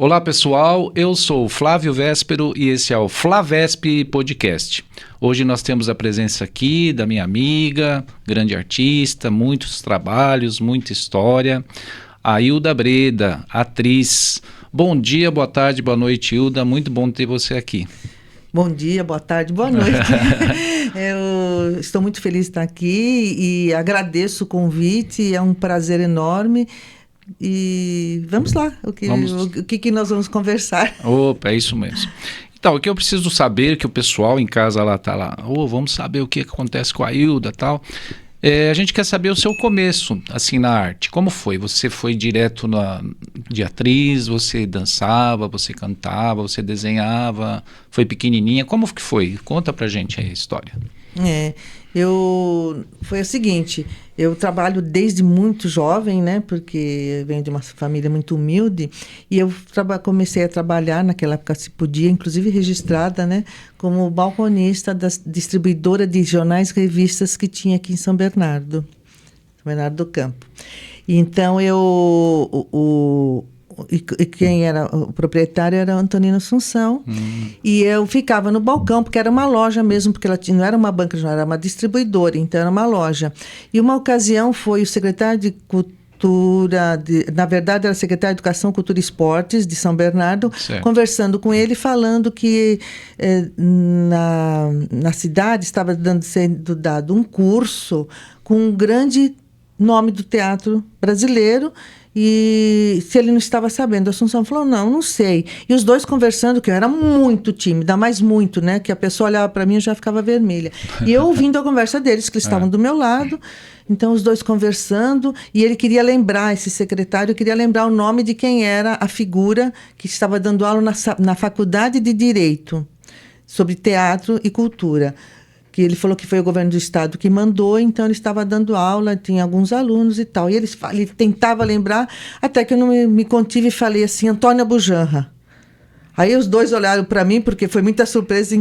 Olá pessoal, eu sou o Flávio Véspero e esse é o Flavesp Podcast. Hoje nós temos a presença aqui da minha amiga, grande artista, muitos trabalhos, muita história, a Hilda Breda, atriz. Bom dia, boa tarde, boa noite, Hilda, muito bom ter você aqui. Bom dia, boa tarde, boa noite. Eu estou muito feliz de estar aqui e agradeço o convite, é um prazer enorme. E vamos lá, o que nós vamos conversar? Opa, é isso mesmo. Então, o que eu preciso saber, que o pessoal em casa lá está lá, vamos saber o que acontece com a Hilda e tal. A gente quer saber o seu começo, assim, na arte. Como foi? Você foi direto de atriz, você dançava, você cantava, você desenhava, foi pequenininha, como que foi? Conta pra gente aí a história. Foi o seguinte, eu trabalho desde muito jovem, né, porque eu venho de uma família muito humilde, e eu comecei a trabalhar, naquela época se podia, inclusive registrada, né, como balconista da distribuidora de jornais e revistas que tinha aqui em São Bernardo do Campo. Então, quem era o proprietário era o Antonino Assunção. E eu ficava no balcão, porque era uma loja mesmo, porque não era uma banca, não era uma distribuidora, então era uma loja. E uma ocasião foi o secretário de Cultura, na verdade era secretário de Educação, Cultura e Esportes de São Bernardo, certo, conversando com ele, falando que na cidade estava sendo dado um curso com um grande nome do teatro brasileiro, e se ele não estava sabendo. A Assunção falou, não sei. E os dois conversando, que eu era muito tímida, mas muito, né? Que a pessoa olhava para mim e já ficava vermelha. E eu ouvindo a conversa deles, que eles estavam do meu lado. Então, os dois conversando. E ele queria lembrar, esse secretário, queria lembrar o nome de quem era a figura que estava dando aula na Faculdade de Direito, sobre teatro e cultura. Que ele falou que foi o governo do estado que mandou, então ele estava dando aula, tinha alguns alunos e tal. E ele tentava lembrar, até que eu não me contive e falei assim, Antônia Bujanra. Aí os dois olharam para mim, porque foi muita surpresa.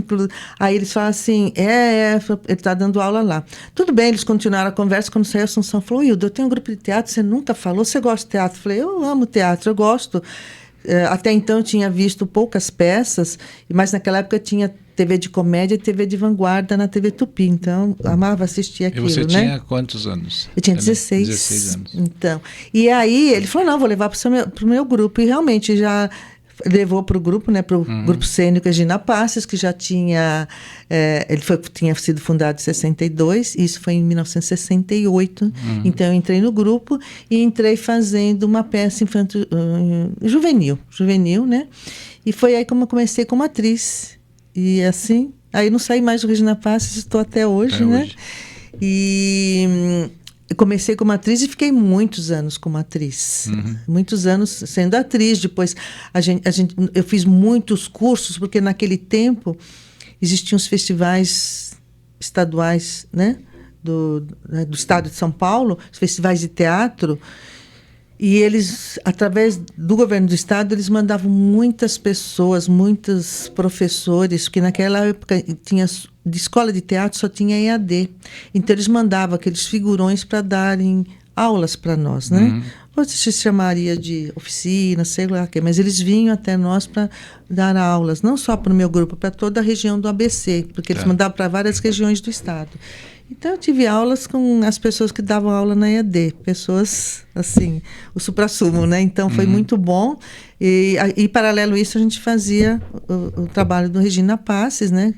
Aí eles falaram assim, ele está dando aula lá. Tudo bem, eles continuaram a conversa. Quando saiu a Assunção, falou, Hilda, eu tenho um grupo de teatro, você nunca falou, você gosta de teatro? Eu falei, eu amo teatro, eu gosto. Até então eu tinha visto poucas peças, mas naquela época tinha TV de comédia e TV de vanguarda na TV Tupi, então amava assistir aquilo, né? E você tinha quantos anos? Eu tinha 16. 16 anos. Então, e aí ele falou, não, vou levar para o meu grupo, e realmente já levou para o grupo, né, para o grupo cênico Regina Passos, que já tinha, tinha sido fundado em 62, isso foi em 1968, então eu entrei no grupo e entrei fazendo uma peça infantil, juvenil, né, e foi aí como eu comecei como atriz, e assim, aí não saí mais do Regina Passos, estou até hoje, né, e eu comecei como atriz e fiquei muitos anos como atriz. Muitos anos sendo atriz. Depois, eu fiz muitos cursos, porque naquele tempo existiam os festivais estaduais, né? Do estado de São Paulo, os festivais de teatro. E eles, através do governo do estado, eles mandavam muitas pessoas, muitos professores, porque naquela época de escola de teatro só tinha EAD. Então eles mandavam aqueles figurões para darem aulas para nós, né? Ou se chamaria de oficina, sei lá o quê, mas eles vinham até nós para dar aulas, não só para o meu grupo, para toda a região do ABC, porque eles mandavam para várias regiões do estado. Então, eu tive aulas com as pessoas que davam aula na EAD, pessoas, assim, o suprassumo, né? Então, foi muito bom. E, paralelo a isso, a gente fazia o trabalho do Regina Passos, né?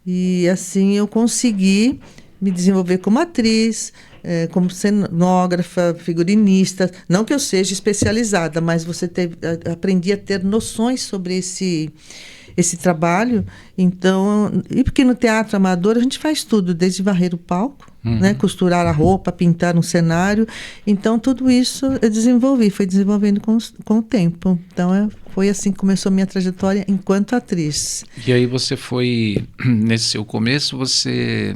E, assim, eu consegui me desenvolver como atriz, como cenógrafa, figurinista. Não que eu seja especializada, mas aprendi a ter noções sobre esse trabalho. Então, e porque no teatro amador a gente faz tudo, desde varrer o palco, né, costurar a roupa, pintar um cenário. Então, tudo isso eu fui desenvolvendo com o tempo. Então, foi assim que começou a minha trajetória enquanto atriz. E aí você foi, nesse seu começo, você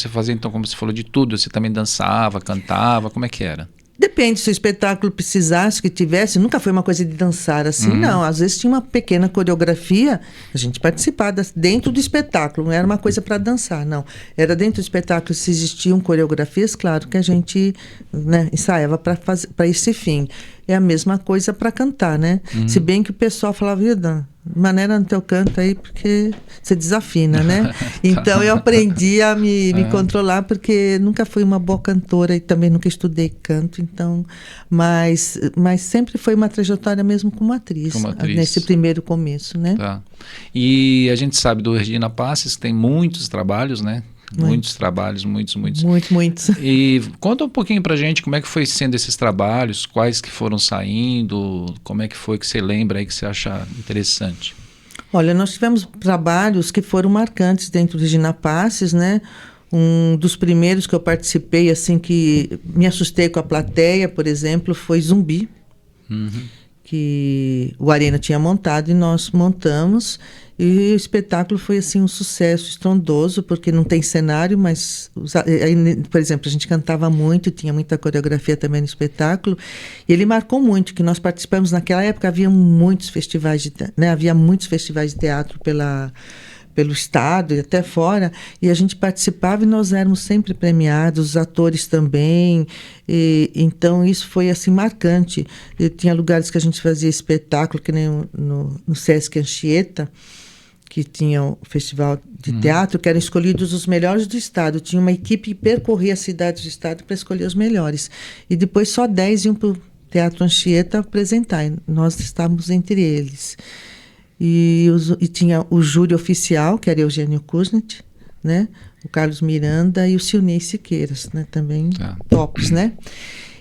fazia, então, como você falou, de tudo? Você também dançava, cantava, como é que era? Depende, se o espetáculo precisasse que tivesse, nunca foi uma coisa de dançar assim, não. Às vezes tinha uma pequena coreografia, a gente participava dentro do espetáculo, não era uma coisa para dançar, não. Era dentro do espetáculo, se existiam coreografias, claro que a gente, né, ensaiava para esse fim. É a mesma coisa para cantar, né? Se bem que o pessoal falava, vida, maneira no teu canto aí, porque você desafina, né? Então eu aprendi a me controlar, porque nunca fui uma boa cantora e também nunca estudei canto, então, mas sempre foi uma trajetória mesmo como atriz, nesse primeiro começo, né? Tá. E a gente sabe do Regina Passes, que tem muitos trabalhos, né? Muitos trabalhos, muitos. Muitos. E conta um pouquinho pra gente como é que foi sendo esses trabalhos, quais que foram saindo, como é que foi que você lembra aí que você acha interessante? Olha, nós tivemos trabalhos que foram marcantes dentro do Regina Passes, né? Um dos primeiros que eu participei, assim, que me assustei com a plateia, por exemplo, foi Zumbi, que o Arena tinha montado e nós montamos. E o espetáculo foi assim um sucesso estrondoso, porque não tem cenário, mas, por exemplo, a gente cantava muito, tinha muita coreografia também no espetáculo, e ele marcou muito, que nós participamos naquela época, havia muitos festivais de teatro pelo estado e até fora, e a gente participava e nós éramos sempre premiados, os atores também, então isso foi assim marcante. E tinha lugares que a gente fazia espetáculo, que nem no Sesc Anchieta, que tinha o festival de teatro, que eram escolhidos os melhores do estado. Tinha uma equipe que percorria as cidades do estado para escolher os melhores. E depois só 10 iam para o Teatro Anchieta apresentar, e nós estávamos entre eles. E tinha o júri oficial, que era Eugênio Kusnet, né? O Carlos Miranda e o Silnei Siqueiras, né? Também tops, né?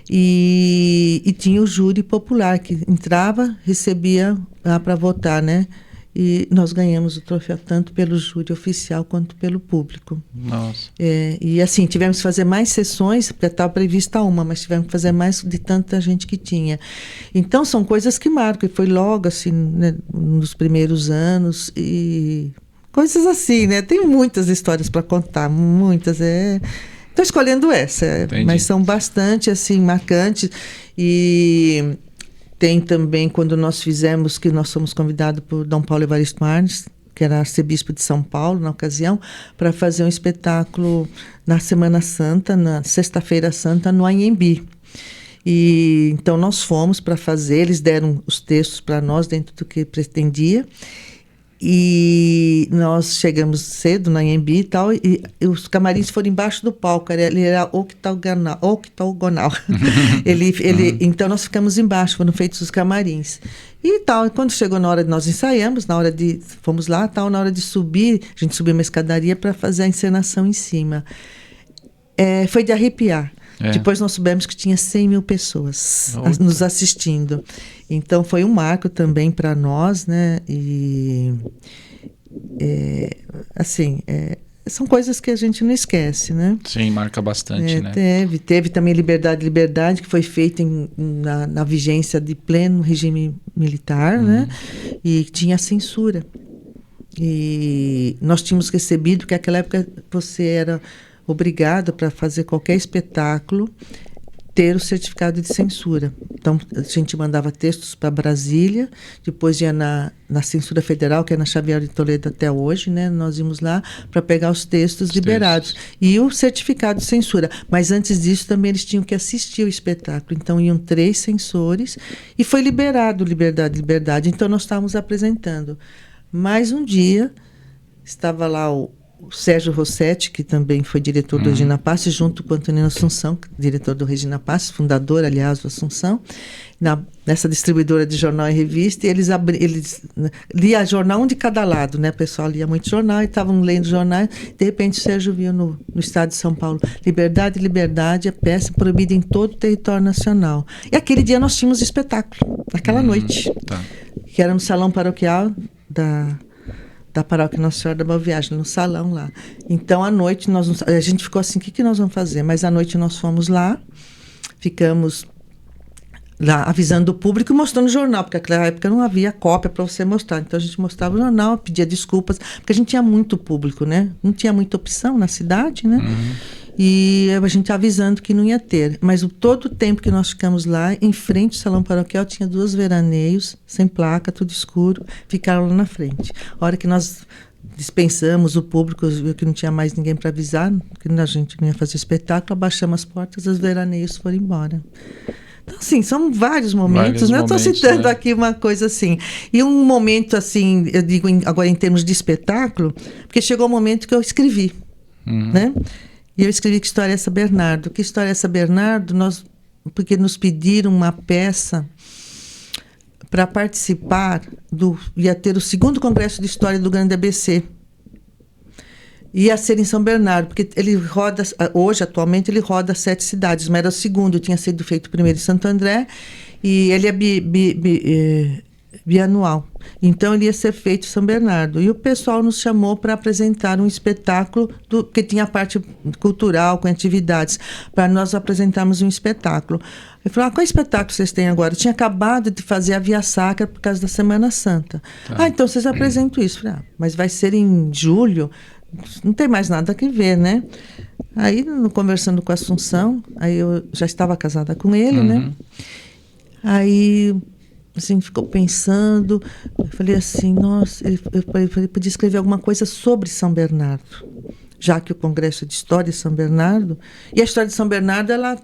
E tinha o júri popular, que entrava, recebia lá para votar, né? E nós ganhamos o troféu tanto pelo júri oficial quanto pelo público. Nossa. E assim, tivemos que fazer mais sessões, porque estava prevista uma, mas tivemos que fazer mais de tanta gente que tinha. Então, são coisas que marcam, e foi logo assim, né, nos primeiros anos, e coisas assim, né? Tem muitas histórias para contar, muitas. Estou escolhendo essa, mas são bastante assim, marcantes. E tem também, quando nós fizemos, que nós fomos convidados por Dom Paulo Evaristo Arnes, que era arcebispo de São Paulo, na ocasião, para fazer um espetáculo na Semana Santa, na Sexta-feira Santa, no Anhembi. E então nós fomos para fazer, eles deram os textos para nós dentro do que pretendia. E nós chegamos cedo na Anhembi e tal, e os camarins foram embaixo do palco, ele era octogonal. Então nós ficamos embaixo, foram feitos os camarins. E tal, e quando chegou na hora de nós ensaiamos, fomos lá, tal, na hora de subir, a gente subiu uma escadaria para fazer a encenação em cima. Foi de arrepiar. Depois nós soubemos que tinha 100 mil pessoas nos assistindo. Então foi um marco também para nós, né? E são coisas que a gente não esquece, né? Sim, marca bastante, né? Teve também Liberdade, que foi feita na vigência de pleno regime militar, né? E tinha censura. E nós tínhamos recebido que naquela época você era obrigado, para fazer qualquer espetáculo, ter o certificado de censura. Então, a gente mandava textos para Brasília, depois ia na censura federal, que é na Xavier de Toledo até hoje, né? Nós íamos lá para pegar os textos liberados. E o certificado de censura. Mas antes disso, também eles tinham que assistir o espetáculo. Então, iam 3 censores e foi liberado Liberdade. Então, nós estávamos apresentando. Mas um dia, estava lá o Sérgio Rossetti, que também foi diretor do Regina Passes, junto com o Antonino Assunção, diretor do Regina Passes, fundador, aliás, do Assunção, nessa distribuidora de jornal e revista, e eles liam jornal, um de cada lado, né? O pessoal lia muito jornal e estavam lendo jornal. De repente, o Sérgio viu no estado de São Paulo: Liberdade, a peça proibida em todo o território nacional. E aquele dia nós tínhamos espetáculo, naquela noite, que era no salão paroquial da paróquia Nossa Senhora da Boa Viagem, no salão lá. Então, à noite, a gente ficou assim, o que nós vamos fazer? Mas à noite nós fomos lá, ficamos lá avisando o público e mostrando o jornal, porque naquela época não havia cópia para você mostrar. Então, a gente mostrava o jornal, pedia desculpas, porque a gente tinha muito público, né? Não tinha muita opção na cidade, né? e a gente avisando que não ia ter. Mas todo o tempo que nós ficamos lá, em frente ao salão paroquial, tinha 2 veraneios, sem placa, tudo escuro, ficaram lá na frente. A hora que nós dispensamos o público, viu que não tinha mais ninguém para avisar, que a gente não ia fazer espetáculo, abaixamos as portas, os veraneios foram embora. Então, assim, são vários momentos, né? Estou citando aqui uma coisa assim. E um momento, assim, eu digo agora em termos de espetáculo, porque chegou o momento que eu escrevi, né? E eu escrevi Que História é essa, Bernardo? Que História é essa, Bernardo? Porque nos pediram uma peça para participar ia ter o 2º Congresso de História do Grande ABC. Ia ser em São Bernardo, porque ele roda, hoje, atualmente, ele roda 7 cidades, mas era o 2º, tinha sido feito primeiro em Santo André, e ele é bianual. Então, ele ia ser feito em São Bernardo. E o pessoal nos chamou para apresentar um espetáculo, que tinha a parte cultural, com atividades, para nós apresentarmos um espetáculo. Ele falou, qual espetáculo vocês têm agora? Eu tinha acabado de fazer a Via Sacra por causa da Semana Santa. Tá. Então vocês apresentam isso. Falei, mas vai ser em julho, não tem mais nada que ver, né? Aí, conversando com a Assunção, aí eu já estava casada com ele, né? Aí, assim, ficou pensando, eu falei assim, nossa, eu falei, podia escrever alguma coisa sobre São Bernardo, já que o Congresso de História de São Bernardo, e a história de São Bernardo, ela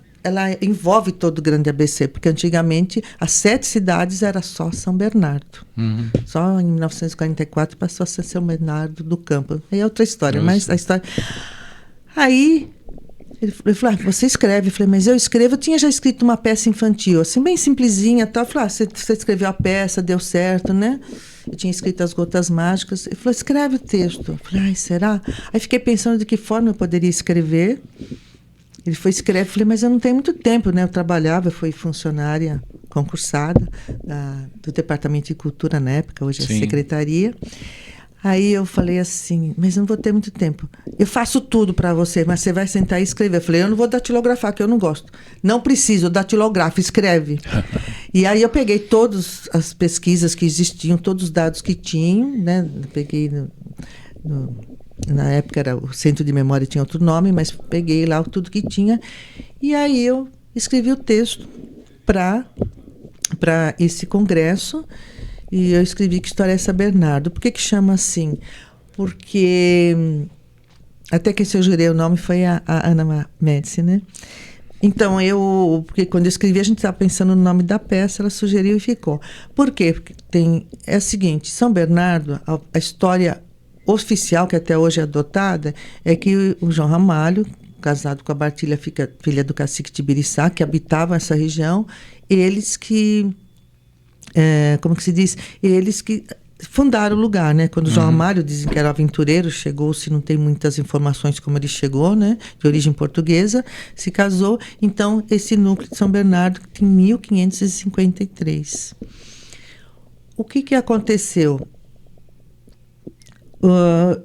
envolve todo o Grande ABC, porque antigamente as 7 cidades era só São Bernardo. Só em 1944 passou a ser São Bernardo do Campo. Aí é outra história, mas a história... Aí ele falou, você escreve? Eu falei, mas eu escrevo. Eu tinha já escrito uma peça infantil, assim, bem simplesinha, tal. Eu falei, você escreveu a peça, deu certo, né? Eu tinha escrito As Gotas Mágicas. Ele falou, escreve o texto. Eu falei, será? Aí fiquei pensando de que forma eu poderia escrever. Ele foi escrever, falei, mas eu não tenho muito tempo, né? Eu trabalhava, fui funcionária concursada do Departamento de Cultura na época, hoje é Secretaria. Aí eu falei assim, mas eu não vou ter muito tempo. Eu faço tudo para você, mas você vai sentar e escrever. Eu falei, eu não vou datilografar, que eu não gosto. Não preciso, datilografa, escreve. E aí eu peguei todas as pesquisas que existiam, todos os dados que tinham, né? Peguei na época era o Centro de Memória, tinha outro nome, mas peguei lá tudo que tinha. E aí eu escrevi o texto para esse congresso. E eu escrevi Que História é essa, Bernardo? Por que chama assim? Porque até que eu jurei o nome foi a Ana Médici, né? Então, porque quando eu escrevi, a gente estava pensando no nome da peça, ela sugeriu e ficou. Por quê? Porque é o seguinte, São Bernardo, a história oficial, que até hoje é adotada, é que o João Ramalho, casado com a Bartilha, filha do cacique Tibiriçá, que habitavam essa região, eles que... como que se diz? Eles que fundaram o lugar, né? Quando o João Ramalho, dizem que era aventureiro, chegou-se, não tem muitas informações como ele chegou, né? De origem portuguesa, se casou. Então, esse núcleo de São Bernardo tem 1553. O que aconteceu?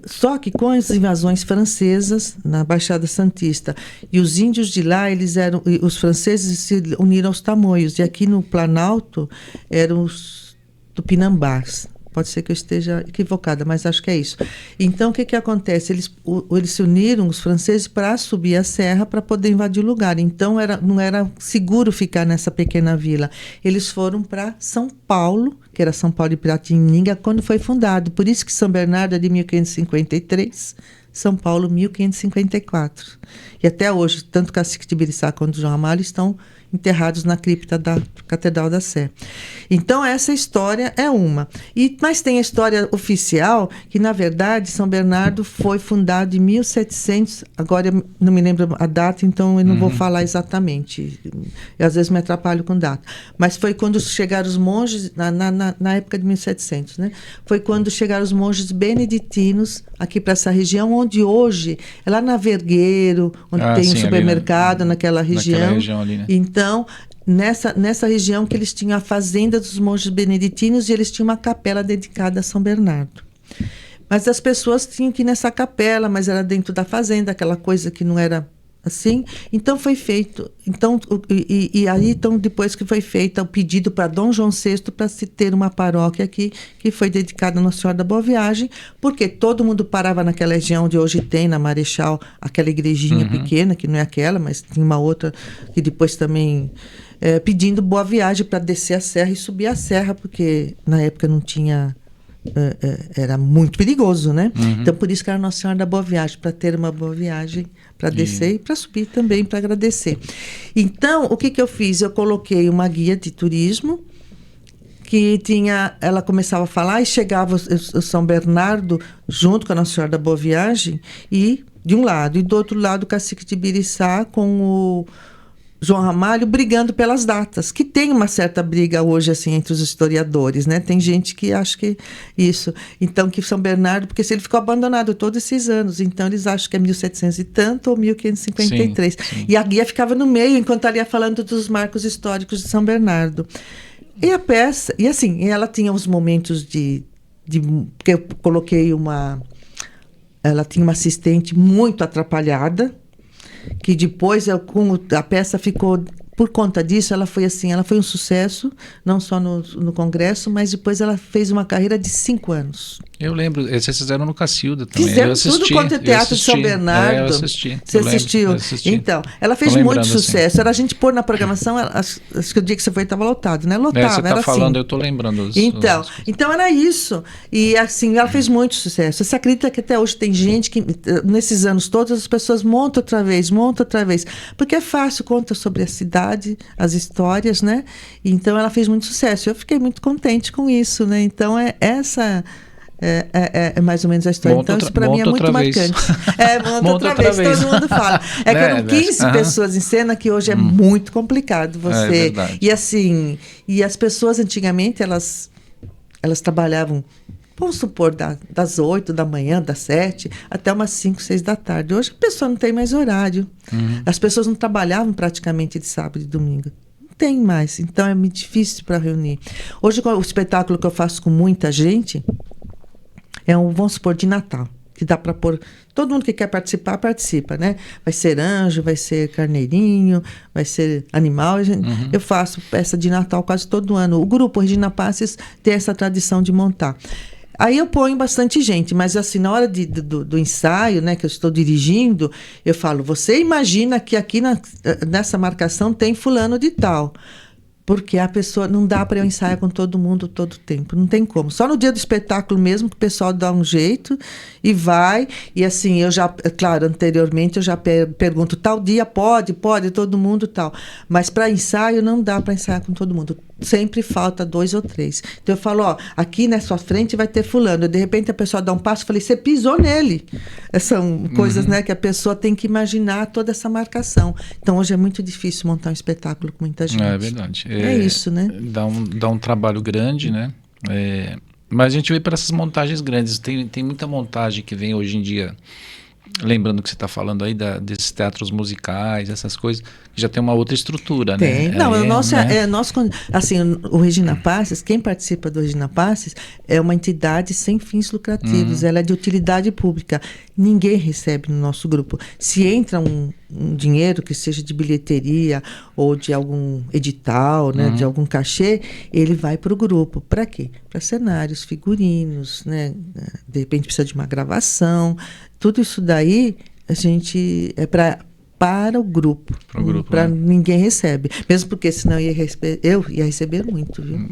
Só que com as invasões francesas na Baixada Santista e os índios de lá, os franceses se uniram aos tamoios, e aqui no Planalto eram os tupinambás. Pode ser que eu esteja equivocada, mas acho que é isso. Então, o que acontece? Eles se uniram, os franceses, para subir a serra para poder invadir o lugar. Então, não era seguro ficar nessa pequena vila. Eles foram para São Paulo, que era São Paulo e Piratininga, quando foi fundado. Por isso que São Bernardo é de 1553, São Paulo 1554. E até hoje, tanto Cacique Tibiriçá quanto João Ramalho estão enterrados na cripta da Catedral da Sé. Então, essa história é uma. Mas tem a história oficial, que, na verdade, São Bernardo foi fundado em 1700, agora eu não me lembro a data, então eu não vou falar exatamente. Eu, às vezes, me atrapalho com data. Mas foi quando chegaram os monges, na época de 1700, né? Foi quando chegaram os monges beneditinos aqui para essa região, onde hoje, é lá na Vergueiro, onde tem um supermercado, naquela região. Naquela região ali, né? Então, nessa região que eles tinham a fazenda dos monges beneditinos, e eles tinham uma capela dedicada a São Bernardo. Mas as pessoas tinham que ir nessa capela, mas era dentro da fazenda, aquela coisa que não era assim. Então foi feito. Então, aí, então, depois que foi feito o pedido para Dom João VI para se ter uma paróquia aqui, que foi dedicada a Nossa Senhora da Boa Viagem, porque todo mundo parava naquela região onde hoje tem, na Marechal, aquela igrejinha pequena, que não é aquela, mas tinha uma outra, que depois também... pedindo Boa Viagem para descer a serra e subir a serra, porque na época não tinha... era muito perigoso, né? Então, por isso que era Nossa Senhora da Boa Viagem, para ter uma boa viagem, para descer e para subir também, para agradecer. Então, o que eu fiz? Eu coloquei uma guia de turismo, que tinha... Ela começava a falar e chegava o São Bernardo, junto com a Nossa Senhora da Boa Viagem, e de um lado, e do outro lado o Cacique de Ibiriçá com o João Ramalho brigando pelas datas, que tem uma certa briga hoje, assim, entre os historiadores, né? Tem gente que acha que isso. Então, que São Bernardo, porque se ele ficou abandonado todos esses anos, então eles acham que é 1700 e tanto ou 1553. Sim. E a guia ficava no meio, enquanto ela ia falando dos marcos históricos de São Bernardo. E a peça, e assim, ela tinha uns momentos porque eu coloquei ela tinha uma assistente muito atrapalhada, que depois, a peça ficou... Por conta disso, ela foi um sucesso, não só no Congresso, mas depois ela fez uma carreira de 5 anos. Eu lembro, vocês fizeram no Cacilda também. Fizeram tudo quanto é teatro de São Bernardo. Eu assisti. Você assistiu? Eu assisti. Então, ela fez muito sucesso. Era a gente pôr na programação, acho que o dia que você foi estava lotado, né? Lotava, você era falando, assim. Eu estou lembrando. Então era isso. E assim, ela fez muito sucesso. Você acredita que até hoje tem gente que, nesses anos todos, as pessoas montam outra vez. Porque é fácil, conta sobre a cidade, as histórias, né? Então ela fez muito sucesso. Eu fiquei muito contente com isso, né? Então essa... É mais ou menos a história. Então, isso para mim é muito marcante. Monta outra vez, todo mundo fala. Que eram 15 pessoas em cena, que hoje é muito complicado você. E assim, as pessoas antigamente, elas trabalhavam, vamos supor, das 8 da manhã, das 7, até umas 5, 6 da tarde. Hoje a pessoa não tem mais horário. As pessoas não trabalhavam praticamente de sábado e domingo. Não tem mais. Então é muito difícil para reunir. Hoje, o espetáculo que eu faço com muita gente vamos supor, de Natal, que dá para pôr... Todo mundo que quer participar, participa, né? Vai ser anjo, vai ser carneirinho, vai ser animal. Eu faço peça de Natal quase todo ano. O grupo Regina Passes tem essa tradição de montar. Aí eu ponho bastante gente, mas assim, na hora do ensaio, né, que eu estou dirigindo, eu falo, você imagina que aqui nessa marcação tem fulano de tal. Porque a pessoa, não dá para eu ensaiar com todo mundo todo o tempo, não tem como. Só no dia do espetáculo mesmo que o pessoal dá um jeito e vai. E assim, claro, anteriormente eu já pergunto, tal dia pode, todo mundo tal. Mas para ensaio não dá para ensaiar com todo mundo. Sempre falta 2 ou 3. Então eu falo, aqui na sua frente vai ter fulano. De repente a pessoa dá um passo, eu falei, você pisou nele. São coisas, né, que a pessoa tem que imaginar toda essa marcação. Então hoje é muito difícil montar um espetáculo com muita gente. É verdade. É isso, né? Dá um trabalho grande, né? Mas a gente vê para essas montagens grandes. Tem muita montagem que vem hoje em dia, lembrando que você está falando aí desses teatros musicais, essas coisas, que já tem uma outra estrutura, tem. né? Não, assim, o Regina Passes, quem participa do Regina Passes é uma entidade sem fins lucrativos, ela é de utilidade pública. Ninguém recebe no nosso grupo. Se entra um dinheiro que seja de bilheteria ou de algum edital, né, de algum cachê, ele vai para o grupo. Para quê? Para cenários, figurinos, né? De repente precisa de uma gravação. Tudo isso daí a gente para o grupo. Para ninguém recebe. Mesmo porque senão eu ia receber muito, viu?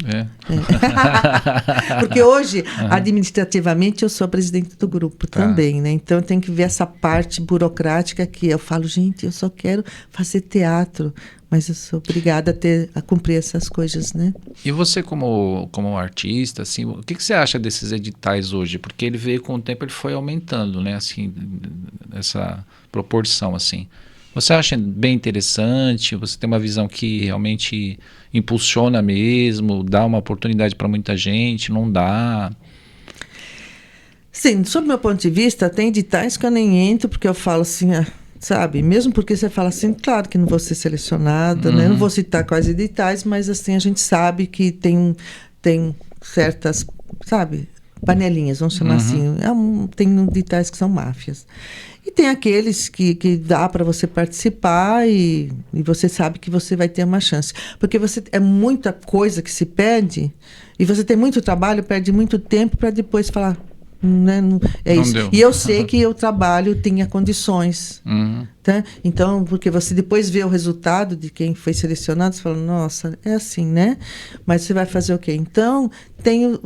Porque hoje, administrativamente, eu sou a presidente do grupo também, né? Então eu tenho que ver essa parte burocrática que eu falo, gente, eu só quero fazer teatro, mas eu sou obrigada a cumprir essas coisas, né? E você como artista, assim, o que você acha desses editais hoje? Porque ele veio com o tempo, ele foi aumentando, né? Assim, essa proporção, assim. Você acha bem interessante? Você tem uma visão que realmente impulsiona mesmo, dá uma oportunidade para muita gente, não dá? Sim, sob meu ponto de vista, tem editais que eu nem entro, porque eu falo assim, sabe? Mesmo porque você fala assim, claro que não vou ser selecionada, né? Não vou citar quais editais, mas assim, a gente sabe que tem certas, sabe? panelinhas, vamos chamar assim. Tem ditais que são máfias. E tem aqueles que dá para você participar e você sabe que você vai ter uma chance. Porque é muita coisa que se perde e você tem muito trabalho, perde muito tempo para depois falar... Né? É isso. Deu. E eu sei que o trabalho tinha condições. Tá? Então, porque você depois vê o resultado de quem foi selecionado, você fala, nossa, é assim, né? Mas você vai fazer o quê? Então, tem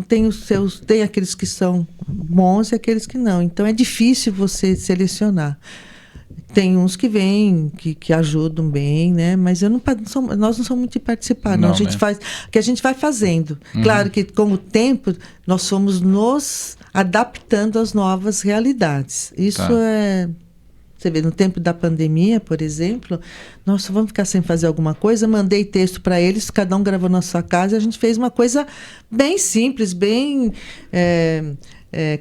aqueles que são bons e aqueles que não. Então, é difícil você selecionar. Tem uns que vêm, que ajudam bem, né? Mas nós não somos muito de participar, não. A gente faz o que a gente vai fazendo. Claro que, com o tempo, nós fomos nos adaptando às novas realidades. Isso é... Você vê, no tempo da pandemia, por exemplo, nós vamos ficar sem fazer alguma coisa, mandei texto para eles, cada um gravou na sua casa, e a gente fez uma coisa bem simples, bem...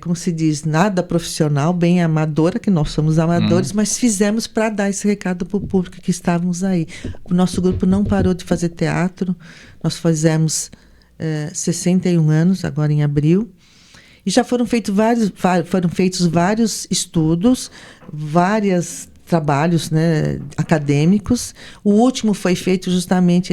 como se diz, nada profissional, bem amadora, que nós somos amadores, mas fizemos para dar esse recado para o público que estávamos aí. O nosso grupo não parou de fazer teatro, nós fizemos 61 anos, agora em abril, e já foram feitos vários estudos, vários trabalhos, né, acadêmicos. O último foi feito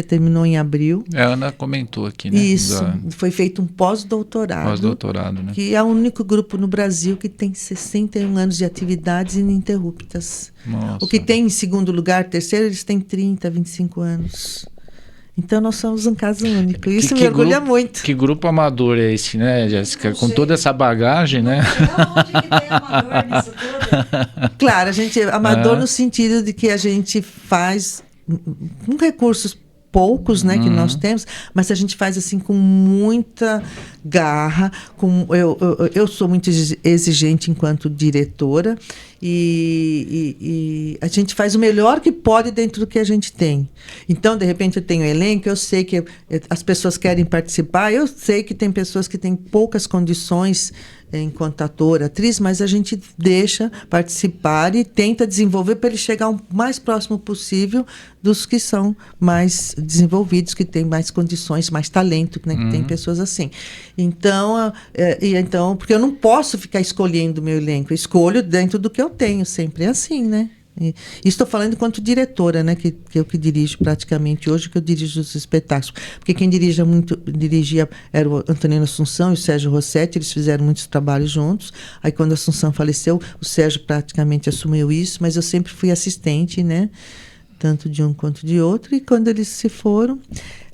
terminou em abril. A Ana comentou aqui, né? Isso, foi feito um pós-doutorado. Pós-doutorado, né? Que é o único grupo no Brasil que tem 61 anos de atividades ininterruptas. Nossa. O que tem em segundo lugar, terceiro, eles têm 30, 25 anos. Então, nós somos um caso único. Isso me orgulha muito. Que grupo amador é esse, né, Jéssica? Com toda essa bagagem, né? Onde que tem amador nisso tudo? Claro, a gente é amador no sentido de que a gente faz com recursos poucos, né, que nós temos, mas a gente faz assim com muita garra. Eu sou muito exigente enquanto diretora e a gente faz o melhor que pode dentro do que a gente tem. Então, de repente, eu tenho elenco, eu sei que as pessoas querem participar, eu sei que tem pessoas que têm poucas condições enquanto ator, atriz, mas a gente deixa participar e tenta desenvolver para ele chegar o mais próximo possível dos que são mais desenvolvidos, que têm mais condições, mais talento, né? Que tem pessoas assim. Então, porque eu não posso ficar escolhendo o meu elenco, eu escolho dentro do que eu tenho, sempre é assim, né? E estou falando enquanto diretora, né, que eu que dirijo praticamente hoje, que eu dirijo os espetáculos. Porque quem dirigia era o Antonino Assunção e o Sérgio Rossetti, eles fizeram muitos trabalhos juntos. Aí, quando a Assunção faleceu, o Sérgio praticamente assumiu isso, mas eu sempre fui assistente, né, tanto de um quanto de outro. E quando eles se foram,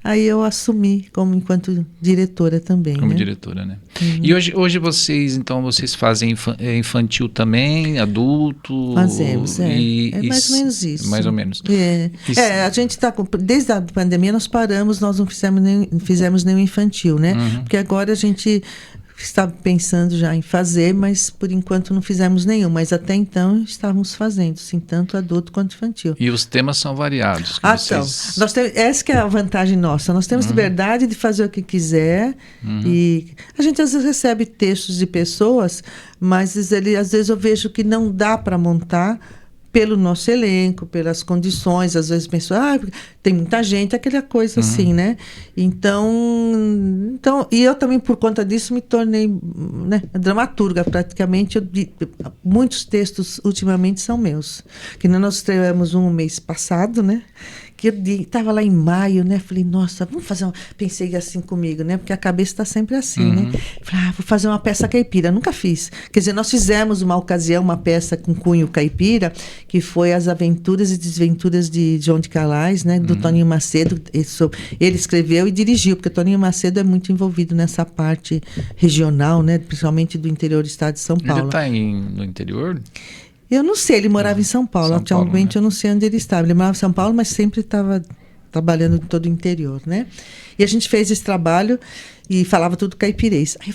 aí eu assumi enquanto diretora também. Como né? diretora, né? E hoje vocês fazem infantil também, adulto? Fazemos, é mais ou menos isso. Mais ou menos. A gente está desde a pandemia nós paramos, nós não fizemos nenhum infantil, né? Porque agora a gente está pensando já em fazer, mas por enquanto não fizemos nenhum. Mas até então estávamos fazendo, sim, tanto adulto quanto infantil. E os temas são variados. Então, essa que é a vantagem nossa. Nós temos liberdade de fazer o que quiser. E a gente às vezes recebe textos de pessoas, mas às vezes eu vejo que não dá para montar pelo nosso elenco, pelas condições. Às vezes penso, tem muita gente, aquela coisa assim, né? Então, e eu também, por conta disso, me tornei, né, dramaturga, praticamente. Muitos textos, ultimamente, são meus. Que nós estreamos um mês passado, né? Que eu estava lá em maio, né? Falei, nossa, vamos fazer Pensei assim comigo, né? Porque a cabeça está sempre assim, né? Falei, vou fazer uma peça caipira. Nunca fiz. Quer dizer, nós fizemos uma ocasião, uma peça com cunho caipira, que foi As Aventuras e Desventuras de João de Calais, né? Do Toninho Macedo. Ele escreveu e dirigiu, porque o Toninho Macedo é muito envolvido nessa parte regional, né? Principalmente do interior do estado de São Paulo. Ele está no interior? Eu não sei, ele morava em São Paulo. Atualmente eu não sei onde ele estava. Ele morava em São Paulo, mas sempre estava trabalhando em todo o interior, né? E a gente fez esse trabalho e falava tudo caipirês. Aí eu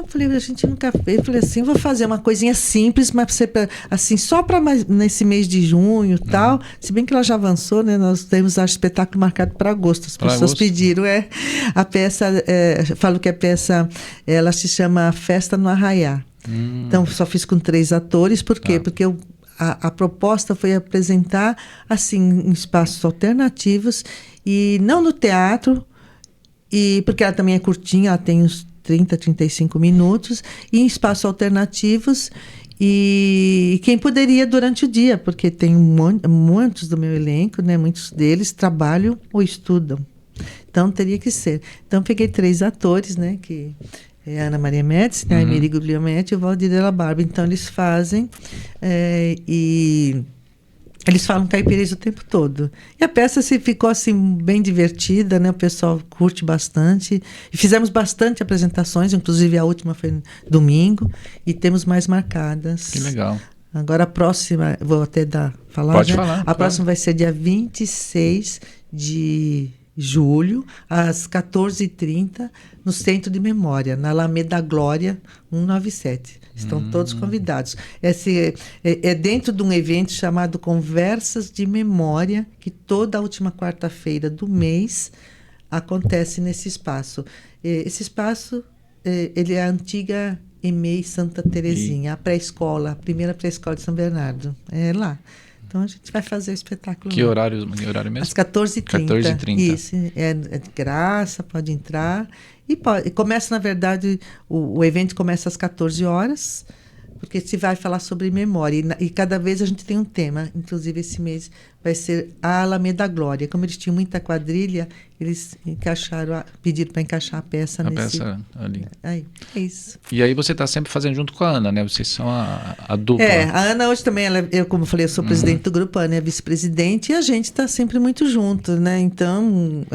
falei, a gente nunca fez. Eu falei assim, vou fazer uma coisinha simples, mas assim, só para nesse mês de junho e tal. Se bem que ela já avançou, né? Nós temos o espetáculo marcado para agosto. As pessoas pediram, a peça, falo que a peça, ela se chama Festa no Arraiá. Então, só fiz com 3 atores. Por quê? Porque a proposta foi apresentar, assim, em espaços alternativos e não no teatro, porque ela também é curtinha, ela tem uns 30, 35 minutos, e em espaços alternativos, e quem poderia durante o dia, porque tem muitos do meu elenco, né, muitos deles trabalham ou estudam. Então, teria que ser. Então, peguei 3 atores, né, que é a Ana Maria Médici, né, a Emily Guglielmetti e o Valdir Della Barba. Então, eles fazem e eles falam caipirês o tempo todo. E a peça ficou assim, bem divertida, né? O pessoal curte bastante. E fizemos bastante apresentações, inclusive a última foi domingo, e temos mais marcadas. Que legal. Agora a próxima, vou até falar. Pode já. falar. A próxima vai ser dia 26 de julho, às 14h30, no Centro de Memória, na Alameda Glória 197. Estão todos convidados. Esse é dentro de um evento chamado Conversas de Memória, que toda a última quarta-feira do mês acontece nesse espaço. Esse espaço, ele é a antiga EMEI Santa Terezinha, a pré-escola, a primeira pré-escola de São Bernardo. É lá. Então, a gente vai fazer o espetáculo Que lá. horário mesmo? Às 14h30. 14h30. Isso, é de graça, pode entrar. E começa, na verdade, o evento começa às 14 horas, porque se vai falar sobre memória. E cada vez a gente tem um tema. Inclusive, esse mês vai ser a Alameda Glória. Como eles tinham muita quadrilha, eles pediram para encaixar a peça nesse... Peça ali. Aí, é isso. E aí você está sempre fazendo junto com a Ana, né? Vocês são a dupla. A Ana hoje também, eu como eu falei, eu sou presidente do grupo, a Ana é vice-presidente, e a gente está sempre muito junto, né? Então,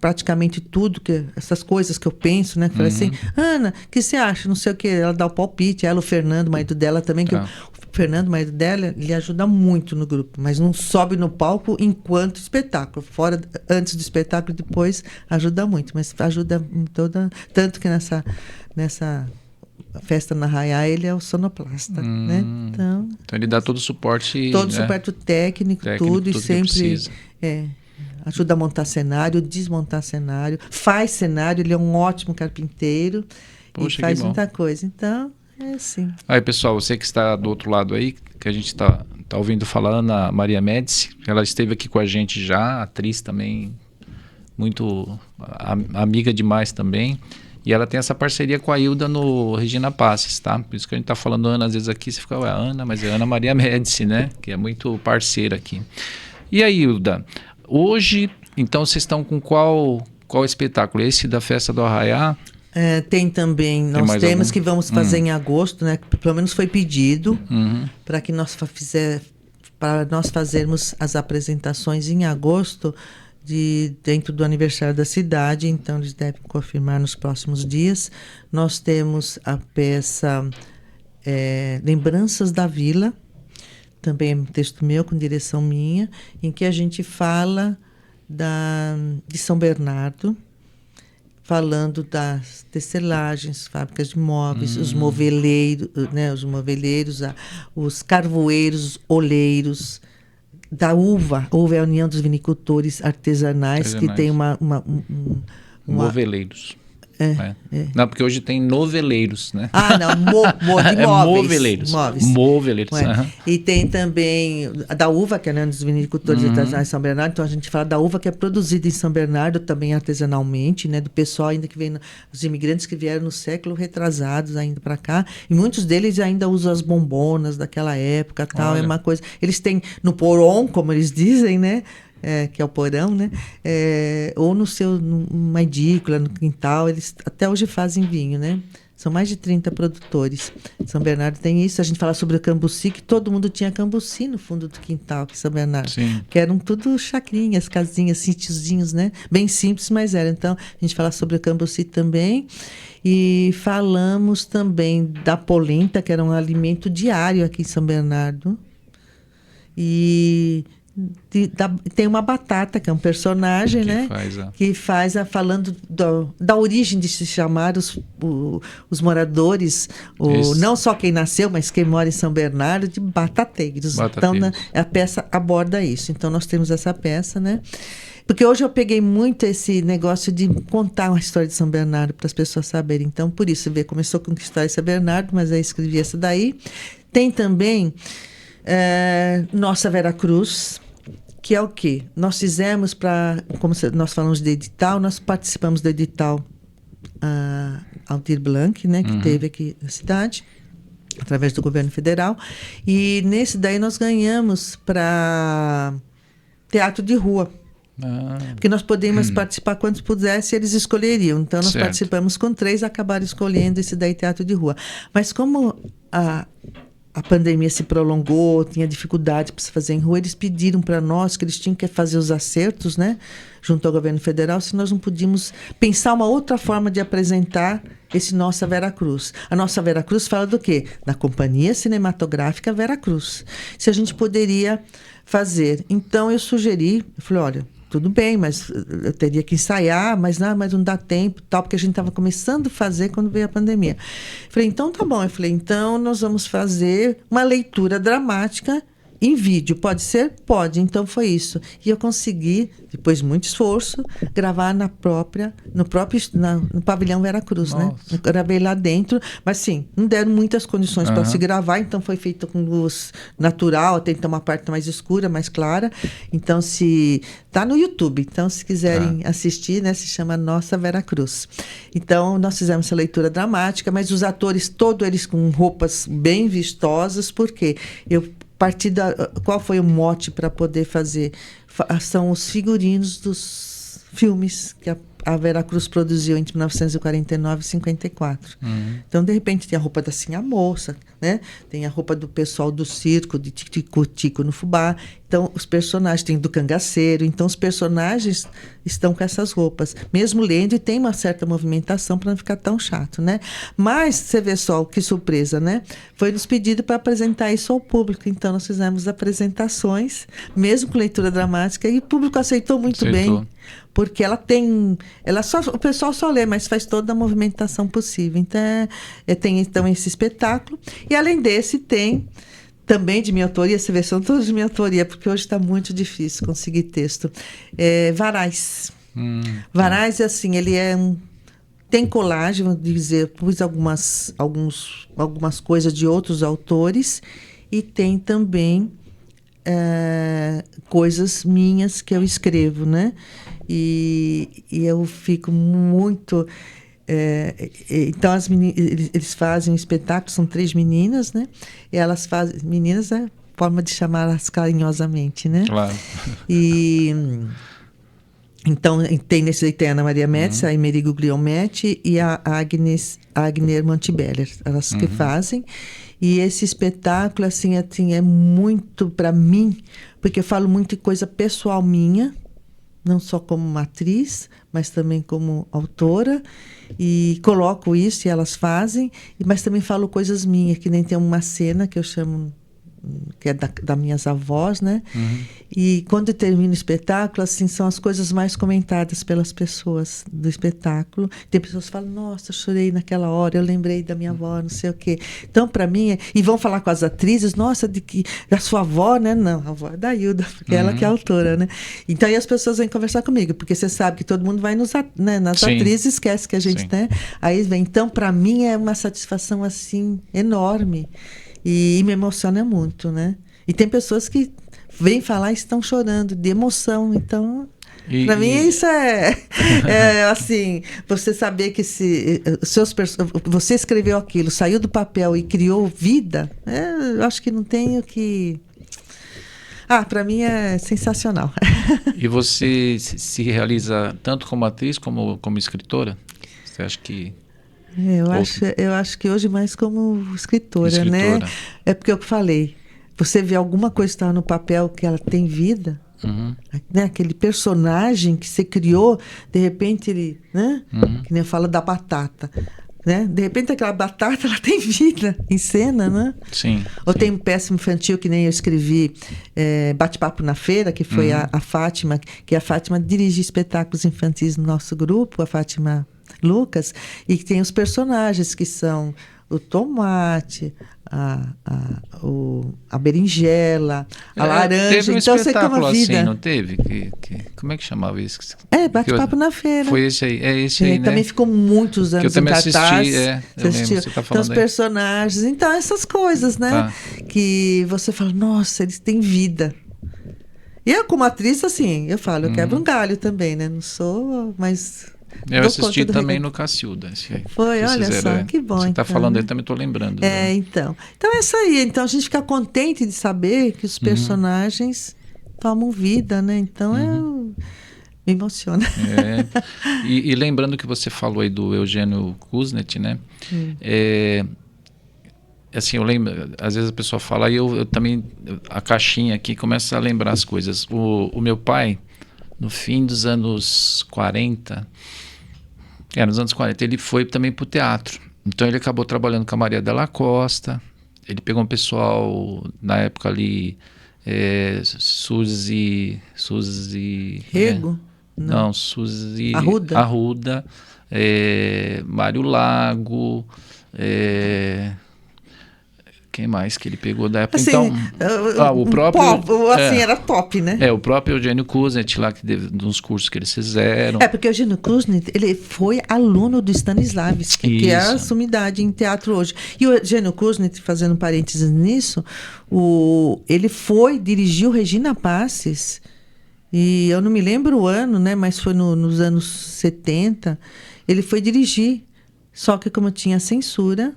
praticamente tudo, essas coisas que eu penso, né? Que eu falei assim, Ana, o que você acha? Não sei o quê. Ela dá o palpite, ela, o Fernando, o marido dela também, que o Fernando, o marido dela, ele ajuda muito no grupo, mas não sobe no palco enquanto espetáculo. Antes do espetáculo, depois, ajuda muito, mas ajuda toda... Tanto que nessa festa na Arraiá, ele é o sonoplasta, né? Então ele dá todo o suporte... Todo o suporte técnico, tudo, e sempre ajuda a montar cenário, desmontar cenário, faz cenário, ele é um ótimo carpinteiro. Poxa, e faz muita coisa. Então, é assim. Aí, pessoal, você que está do outro lado aí, que a gente está ouvindo falar, Ana Maria Médici, ela esteve aqui com a gente já, atriz também, muito amiga demais também. E ela tem essa parceria com a Hilda no Regina Passes, tá? Por isso que a gente tá falando Ana, às vezes aqui você fica, Ana, mas é Ana Maria Médici, né? Que é muito parceira aqui. E aí, Hilda, hoje, então, vocês estão com qual espetáculo? Esse da Festa do Arraiá? Tem também, nós temos que vamos fazer em agosto, né? Pelo menos foi pedido para que nós fazermos as apresentações em agosto, dentro do aniversário da cidade, então eles devem confirmar nos próximos dias. Nós temos a peça Lembranças da Vila, também é um texto meu, com direção minha, em que a gente fala de São Bernardo, falando das tecelagens, fábricas de móveis, os moveleiros, né, os carvoeiros, oleiros, da uva. A uva é a União dos Vinicultores Artesanais, que tem uma moveleiros. Não, porque hoje tem noveleiros, né? Não, de móveis. Moveleiros. E tem também a da uva, que é a União dos Vinicultores Artesanais de São Bernardo. Então, a gente fala da uva que é produzida em São Bernardo, também artesanalmente, né? Do pessoal ainda que vem, os imigrantes que vieram no século retrasados ainda para cá. E muitos deles ainda usam as bombonas daquela época, tal. Olha. É uma coisa... Eles têm no porão, como eles dizem, né? Que é o porão, né? Ou numa edícula, no quintal, eles até hoje fazem vinho, né? São mais de 30 produtores. São Bernardo tem isso. A gente fala sobre o cambuci, que todo mundo tinha cambuci no fundo do quintal aqui em São Bernardo. Sim. Que eram tudo chacrinhas, casinhas, sítiozinhos, né? Bem simples, mas era. Então, a gente fala sobre o cambuci também. E falamos também da polenta, que era um alimento diário aqui em São Bernardo. E... tem uma batata, que é um personagem, né? Que faz falando da origem de se chamar os moradores, não só quem nasceu, mas quem mora em São Bernardo, de batateiros. Então, a peça aborda isso. Então, nós temos essa peça, né? Porque hoje eu peguei muito esse negócio de contar uma história de São Bernardo para as pessoas saberem. Então, por isso, começou com História de São Bernardo, mas aí escrevi essa daí. Tem também Nossa Veracruz, que é o quê? Nós fizemos como nós falamos de edital, nós participamos do edital Aldir Blanc, né, que teve aqui na cidade, através do governo federal. E nesse daí nós ganhamos para teatro de rua. Porque nós podíamos participar quantos pudesse, eles escolheriam. Então, nós participamos com 3, acabaram escolhendo esse daí, teatro de rua. Mas como a pandemia se prolongou, tinha dificuldade para se fazer em rua, eles pediram para nós que eles tinham que fazer os acertos, né, junto ao governo federal, se nós não podíamos pensar uma outra forma de apresentar esse Nossa Veracruz. A Nossa Veracruz fala do quê? Da Companhia Cinematográfica Veracruz. Se a gente poderia fazer. Então, eu sugeri, eu falei, olha, tudo bem, mas eu teria que ensaiar, mas não dá tempo, tal, porque a gente estava começando a fazer quando veio a pandemia. Falei, então tá bom. Eu falei, então nós vamos fazer uma leitura dramática em vídeo. Pode ser? Pode. Então foi isso. E eu consegui, depois de muito esforço, gravar no pavilhão Veracruz, né? Eu gravei lá dentro, mas sim, não deram muitas condições para se gravar, então foi feito com luz natural, até então uma parte mais escura, mais clara. Então tá no YouTube, então se quiserem assistir, né, se chama Nossa Veracruz. Então nós fizemos essa leitura dramática, mas os atores todos eles com roupas bem vistosas, porque qual foi o mote para poder fazer? São os figurinos dos filmes que a Veracruz produziu entre 1949 e 54. Então, de repente, tem a roupa da Sinha Moça, né? Tem a roupa do pessoal do circo, de Tico-Tico no Fubá. Então, os personagens, tem do cangaceiro. Então, os personagens estão com essas roupas. Mesmo lendo, e tem uma certa movimentação para não ficar tão chato, né? Mas, você vê só, que surpresa, né? Foi nos pedido para apresentar isso ao público. Então, nós fizemos apresentações, mesmo com leitura dramática, e o público aceitou muito bem. Porque o pessoal só lê, mas faz toda a movimentação possível. Então, tem então esse espetáculo. E além desse, tem também de minha autoria, você vê, são todos de minha autoria, porque hoje está muito difícil conseguir texto. Varais. Varais é assim, ele tem colagem, vou dizer, pus algumas coisas de outros autores, e tem também coisas minhas que eu escrevo, né? E eu fico muito... então, eles fazem um espetáculo, são 3 meninas, né? E elas fazem... Meninas é forma de chamá-las carinhosamente, né? Claro. E... Então, tem a Ana Maria Metz, a Emery Guglielmetti e a Agner Montebeller, elas que fazem. E esse espetáculo, assim é muito para mim, porque eu falo muito de coisa pessoal minha, não só como uma atriz, mas também como autora, e coloco isso e elas fazem, mas também falo coisas minhas, que nem tem uma cena que eu chamo, que é das minhas avós, né? E quando eu termino o espetáculo, assim, são as coisas mais comentadas pelas pessoas do espetáculo. Tem pessoas que falam, nossa, eu chorei naquela hora, eu lembrei da minha avó, não sei o quê. Então, para mim, e vão falar com as atrizes, nossa, da sua avó, né? Não, a avó é da Hilda, porque ela que é a autora, né? Então, aí as pessoas vêm conversar comigo, porque você sabe que todo mundo vai nas atrizes, esquece que a gente tem. Aí vem. Então, para mim, é uma satisfação, assim, enorme. E me emociona muito, né? E tem pessoas que vêm falar e estão chorando de emoção. Então, para mim, isso assim, você saber que você escreveu aquilo, saiu do papel e criou vida, eu acho que não tenho que... para mim é sensacional. E você se realiza tanto como atriz como escritora? Você acha que... Eu acho que hoje mais como escritora, né? É porque eu falei, você vê alguma coisa que está no papel que ela tem vida, né? Aquele personagem que você criou, de repente ele, né? Que nem eu falo da batata, né? De repente aquela batata ela tem vida em cena, né? Sim. Ou tem um péssimo infantil que nem eu escrevi, Bate-Papo na Feira, que foi a Fátima, que a Fátima dirige espetáculos infantis no nosso grupo, a Fátima Lucas, e que tem os personagens que são o tomate, a berinjela, a laranja. Teve um então espetáculo você vida. Assim, não teve? Como é que chamava isso? Bate-Papo na Feira. Foi esse aí. É esse aí, né? Também ficou muitos anos em cartaz. Eu lembro, você tá falando então, os personagens. Então, essas coisas, né? Que você fala, nossa, eles têm vida. E eu, como atriz, assim, eu falo, eu quebro um galho também, né? Não sou, mas... Eu dou assisti conta do também recado. no Cacilda. Foi, olha só, que bom. Você está então, falando né? aí, também estou lembrando. Então. Então é isso aí. Então a gente fica contente de saber que os personagens tomam vida, né? Então me emociona. E lembrando que você falou aí do Eugênio Kuznet, né? Assim, eu lembro, às vezes a pessoa fala, e eu também, a caixinha aqui começa a lembrar as coisas. O meu pai, no fim dos anos 40, nos anos 40, ele foi também para o teatro. Então ele acabou trabalhando com a Maria Della Costa, ele pegou um pessoal, na época ali, Suzy... Rego? Não, Suzy... Arruda? Arruda, Mário Lago... Quem mais que ele pegou da época? Assim, então, o próprio... assim, era top, né? O próprio Eugênio Kuznet, lá, dos cursos que eles fizeram. Porque o Eugênio Kuznet, ele foi aluno do Stanislavski, que é a sumidade em teatro hoje. E o Eugênio Kuznet, fazendo um parênteses nisso, ele dirigiu Regina Passes, e eu não me lembro o ano, né? Mas foi nos anos 70, ele foi dirigir. Só que como tinha censura,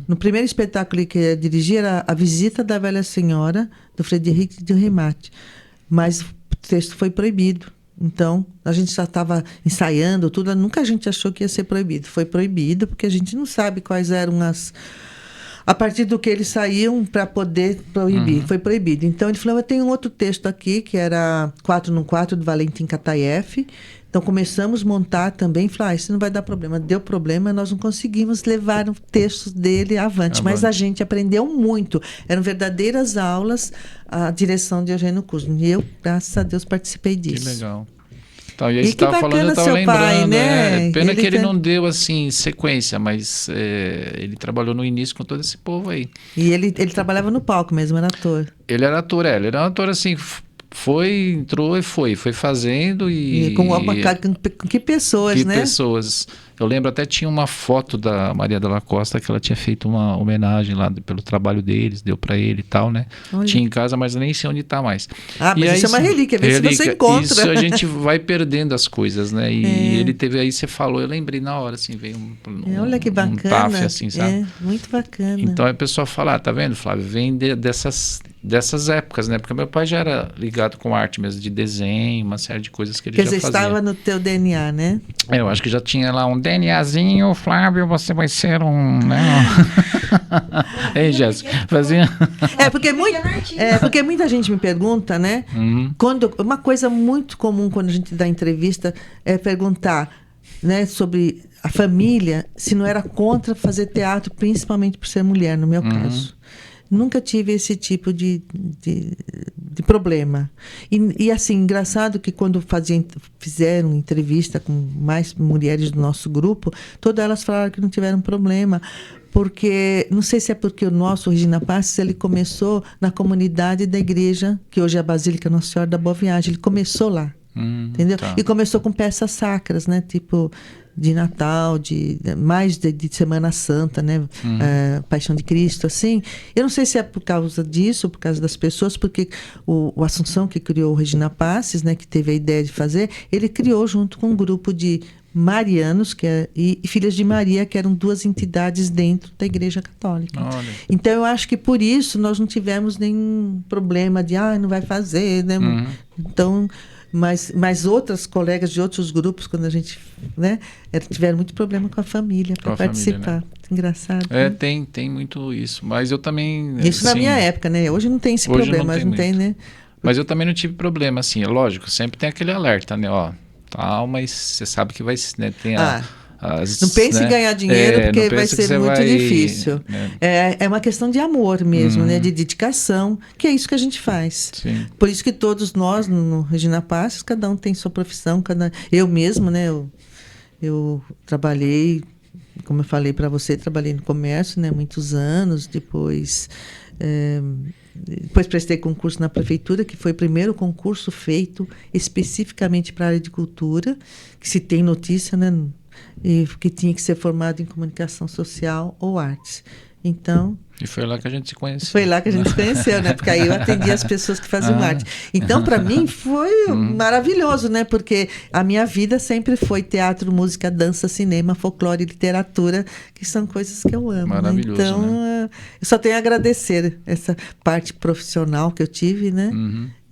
no primeiro espetáculo que ele dirigia era A Visita da Velha Senhora, do Frederic de Remat. Mas o texto foi proibido. Então, a gente já estava ensaiando tudo, nunca a gente achou que ia ser proibido. Foi proibido porque a gente não sabe quais eram a partir do que eles saíam para poder proibir. Foi proibido. Então, ele falou, eu tenho um outro texto aqui, que era 4 no 4, do Valentim Kataev. Então, começamos a montar também. Falei, isso não vai dar problema. Deu problema, nós não conseguimos levar o texto dele avante. Mas a gente aprendeu muito. Eram verdadeiras aulas, a direção de Eugênio Kuznet. E eu, graças a Deus, participei disso. Que legal. Então, e aí você estava falando, eu estava lembrando. Pai, né? Pena que ele não deu assim sequência, mas ele trabalhou no início com todo esse povo aí. E ele trabalhava no palco mesmo, era ator. Ele era ator, ele era um ator assim, entrou e foi fazendo e com que pessoas, né? Que pessoas. Eu lembro até tinha uma foto da Maria Della Costa que ela tinha feito uma homenagem lá pelo trabalho deles, deu para ele e tal, né? Olha. Tinha em casa, mas eu nem sei onde está mais. Mas aí, isso é uma relíquia, vê se você encontra. Isso a gente vai perdendo as coisas, né? E ele teve aí, você falou, eu lembrei na hora, assim, veio olha que bacana. Um taf, assim, sabe? Muito bacana. Então a pessoa fala, tá vendo, Flávio? Vem dessas épocas, né? Porque meu pai já era ligado com arte mesmo, de desenho, uma série de coisas que ele já fazia. Quer dizer, estava no teu DNA, né? Eu acho que já tinha lá um DNAzinho, Flávio, você vai ser um... né? Ei, Jéssica, fazia... porque muita gente me pergunta, né? Uma coisa muito comum quando a gente dá entrevista é perguntar, né, sobre a família, se não era contra fazer teatro, principalmente por ser mulher, no meu caso. Nunca tive esse tipo de problema. E assim, engraçado que quando fizeram entrevista com mais mulheres do nosso grupo, todas elas falaram que não tiveram problema. Porque, não sei se é porque o nosso Regina Passes, ele começou na comunidade da igreja, que hoje é a Basílica Nossa Senhora da Boa Viagem. Ele começou lá, entendeu? Tá. E começou com peças sacras, né? Tipo... de Natal, mais de Semana Santa, né? Paixão de Cristo, assim. Eu não sei se é por causa disso, por causa das pessoas, porque o Assunção, que criou o Regina Passes, né, que teve a ideia de fazer, ele criou junto com um grupo de marianos e Filhas de Maria, que eram duas entidades dentro da Igreja Católica. Olha. Então, eu acho que por isso nós não tivemos nenhum problema de, não vai fazer, né? Então... Mas outras colegas de outros grupos, quando a gente, né, tiveram muito problema com a família para participar. Família, né? Engraçado. Né? Tem muito isso. Mas eu também... Isso na minha época, né? Hoje não tem esse problema, mas não tem, né? Mas eu também não tive problema, assim. É lógico, sempre tem aquele alerta, né? Ó, tal, mas você sabe que vai... Né, tem não pense em ganhar dinheiro, porque vai ser muito difícil. Né? É uma questão de amor mesmo, né? De dedicação, que é isso que a gente faz. Sim. Por isso que todos nós, no Regina Passes, cada um tem sua profissão. Eu mesmo, né? Eu trabalhei, como eu falei para você, trabalhei no comércio, né? Muitos anos. Depois prestei concurso na prefeitura, que foi o primeiro concurso feito especificamente para a área de cultura, que se tem notícia, né? E que tinha que ser formado em comunicação social ou artes. Então, E foi lá que a gente se conheceu. foi lá que a gente se conheceu, né? Porque aí eu atendia as pessoas que faziam arte. Então, para mim, foi maravilhoso, né? Porque a minha vida sempre foi teatro, música, dança, cinema, folclore, literatura, que são coisas que eu amo. Maravilhoso, né? Então, eu só tenho a agradecer essa parte profissional que eu tive, né?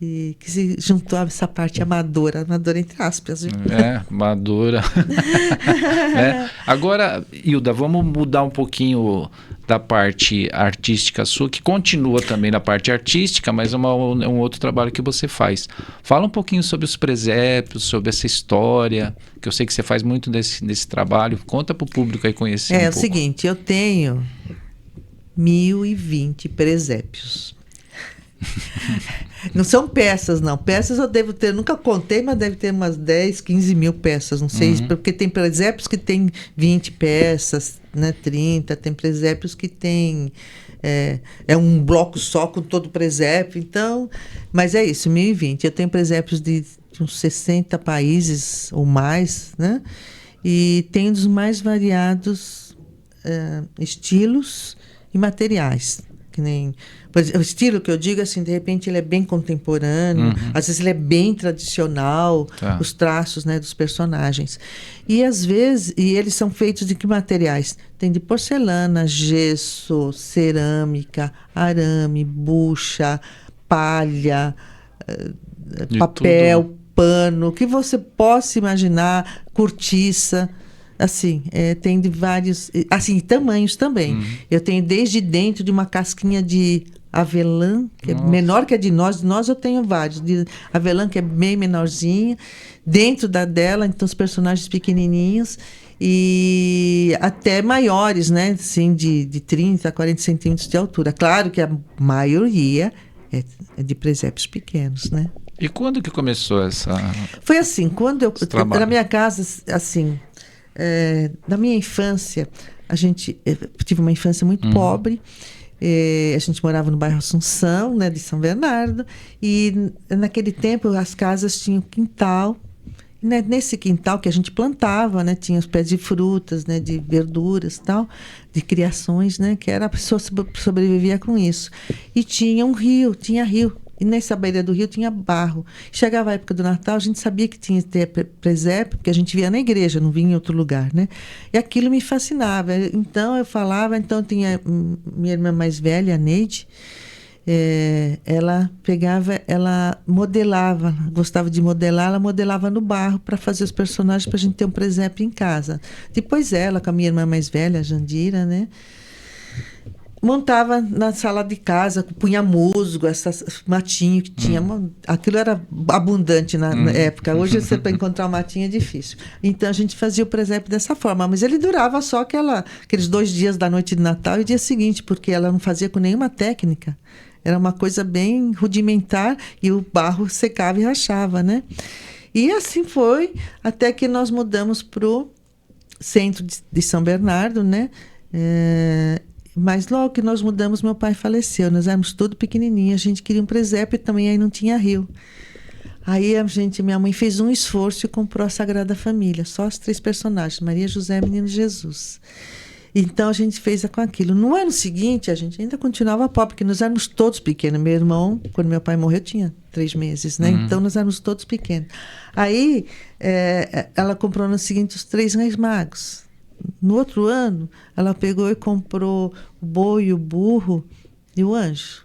E que se juntou a essa parte amadora entre aspas. Viu? Amadora. Agora, Hilda, vamos mudar um pouquinho da parte artística sua, que continua também na parte artística, mas é um outro trabalho que você faz. Fala um pouquinho sobre os presépios, sobre essa história, que eu sei que você faz muito desse trabalho. Conta para o público aí conhecer um pouco. É o seguinte, eu tenho 1.020 presépios. Não são peças, não. Peças eu devo ter, nunca contei, mas deve ter umas 10, 15 mil peças, não sei, porque tem presépios que tem 20 peças, né, 30, tem presépios que tem um bloco só com todo o presépio, então, mas é isso, 1.020. Eu tenho presépios de uns 60 países ou mais, né, e tem dos mais variados estilos e materiais, que nem... O estilo que eu digo, assim, de repente ele é bem contemporâneo, às vezes ele é bem tradicional, os traços, né, dos personagens. E às vezes, eles são feitos de que materiais? Tem de porcelana, gesso, cerâmica, arame, bucha, palha, papel, pano, o que você possa imaginar, cortiça. Assim, tem de vários... Assim, tamanhos também. Eu tenho desde dentro de uma casquinha de avelã, que é menor que a de nós. De nós eu tenho vários. De avelã, que é bem menorzinha. Dentro dela, então, os personagens pequenininhos. E até maiores, né? Assim, de 30 a 40 centímetros de altura. Claro que a maioria é de presépios pequenos, né? E quando que começou essa... Foi assim, quando eu... Na minha casa, assim... na minha infância, eu tive uma infância muito pobre. A gente morava no bairro Assunção, né, de São Bernardo, e naquele tempo as casas tinham quintal. Né, nesse quintal que a gente plantava, né, tinha os pés de frutas, né, de verduras, tal, de criações, né, que a pessoa sobrevivia com isso. E tinha rio. E nessa beira do rio tinha barro. Chegava a época do Natal, a gente sabia que tinha que ter presépio, porque a gente via na igreja, não via em outro lugar, né? E aquilo me fascinava. Então, eu falava, então tinha minha irmã mais velha, a Neide, ela modelava, gostava de modelar, ela modelava no barro para fazer os personagens, para a gente ter um presépio em casa. Depois ela, com a minha irmã mais velha, a Jandira, né? Montava na sala de casa, punha musgo, essas matinho que tinha. Aquilo era abundante na época. Hoje, você para encontrar um matinho é difícil. Então, a gente fazia o presépio dessa forma. Mas ele durava só aqueles 2 dias da noite de Natal e o dia seguinte, porque ela não fazia com nenhuma técnica. Era uma coisa bem rudimentar e o barro secava e rachava, né? E assim foi, até que nós mudamos para o centro de São Bernardo, né? Mas logo que nós mudamos, meu pai faleceu. Nós éramos tudo pequenininho. A gente queria um presépio e também aí não tinha rio. Aí minha mãe fez um esforço e comprou a Sagrada Família. Só os 3 personagens, Maria, José, Menino Jesus. Então a gente fez com aquilo. No ano seguinte, a gente ainda continuava pobre, porque nós éramos todos pequenos. Meu irmão, quando meu pai morreu, tinha 3 meses, né? Então nós éramos todos pequenos. Aí ela comprou no seguinte os 3 Reis Magos. No outro ano, ela pegou e comprou o boi, o burro e o anjo.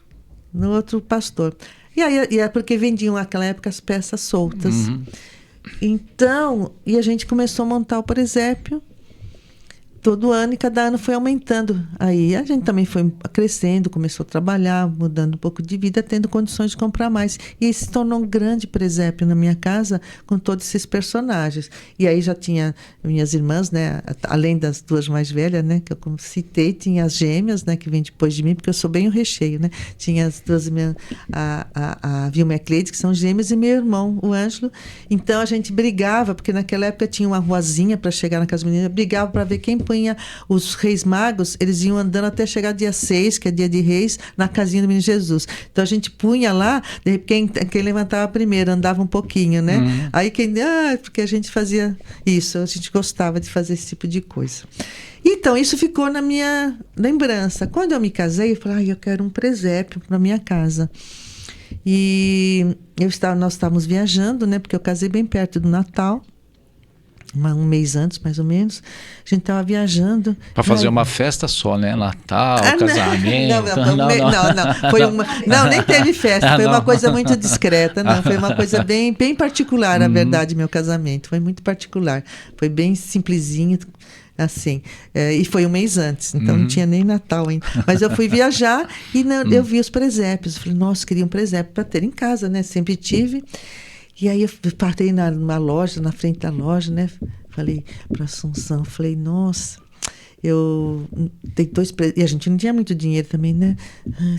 No outro, o pastor. E aí, é porque vendiam naquela época as peças soltas. Então, e a gente começou a montar o presépio todo ano e cada ano foi aumentando. Aí a gente também foi crescendo, começou a trabalhar, mudando um pouco de vida, tendo condições de comprar mais. E se tornou um grande presépio na minha casa com todos esses personagens. E aí já tinha minhas irmãs, né, além das 2 mais velhas, né, que eu citei, tinha as gêmeas, né, que vêm depois de mim, porque eu sou bem o recheio, né? Tinha as 2 irmãs, a Vilma e a Cleide, que são gêmeas, e meu irmão, o Ângelo. Então a gente brigava, porque naquela época tinha uma ruazinha para chegar na casa menina, brigava para ver quem punha punha os Reis Magos, eles iam andando até chegar dia 6, que é dia de Reis, na casinha do Menino Jesus. Então a gente punha lá, de repente, quem levantava primeiro, andava um pouquinho, né? Aí porque a gente fazia isso, a gente gostava de fazer esse tipo de coisa. Então, isso ficou na minha lembrança. Quando eu me casei, eu falei, eu quero um presépio para minha casa. E nós estávamos viajando, né? Porque eu casei bem perto do Natal. Um mês antes, mais ou menos. A gente estava viajando. Para fazer uma festa só, né? Natal, casamento. Não, nem teve festa. Foi uma coisa muito discreta. Não, foi uma coisa bem, bem particular, na verdade, meu casamento. Foi muito particular. Foi bem simplesinho, assim. E foi um mês antes, então não tinha nem Natal ainda. Mas eu fui viajar e eu vi os presépios. Eu falei, nossa, queria um presépio para ter em casa, né? Sempre tive. E aí eu parei numa loja, na frente da loja, né? Falei para Assunção, falei, nossa, eu tenho 2 presentes. E a gente não tinha muito dinheiro também, né?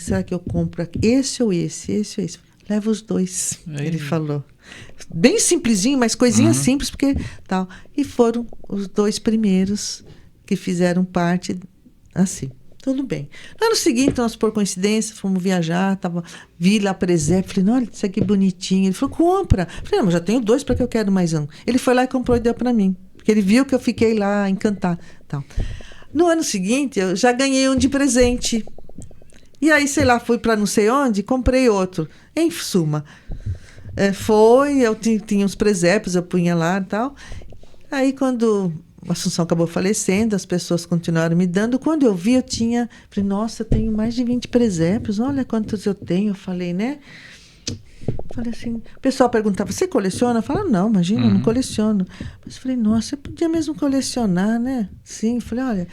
Será que eu compro esse ou esse? Esse ou esse? Leva os 2, ele falou. Bem simplesinho, mas coisinha simples, porque tal. E foram os 2 primeiros que fizeram parte assim. Tudo bem. No ano seguinte, nós, por coincidência, fomos viajar, vi lá presépio, falei, olha, isso aqui bonitinho. Ele falou, compra. Falei, não, mas já tenho 2, para que eu quero mais um? Ele foi lá e comprou e deu para mim, porque ele viu que eu fiquei lá encantada. Tal. No ano seguinte, eu já ganhei um de presente. E aí, sei lá, fui para não sei onde, comprei outro. Em suma, eu tinha uns presépios, eu punha lá e tal. Aí, quando a Assunção acabou falecendo, as pessoas continuaram me dando. Quando eu vi, falei, nossa, eu tenho mais de 20 presépios, olha quantos eu tenho. Eu falei, né? Falei assim, o pessoal perguntava, você coleciona? Eu falava, não, imagina, eu não coleciono. Mas eu falei, nossa, eu podia mesmo colecionar, né? Sim, eu falei, olha,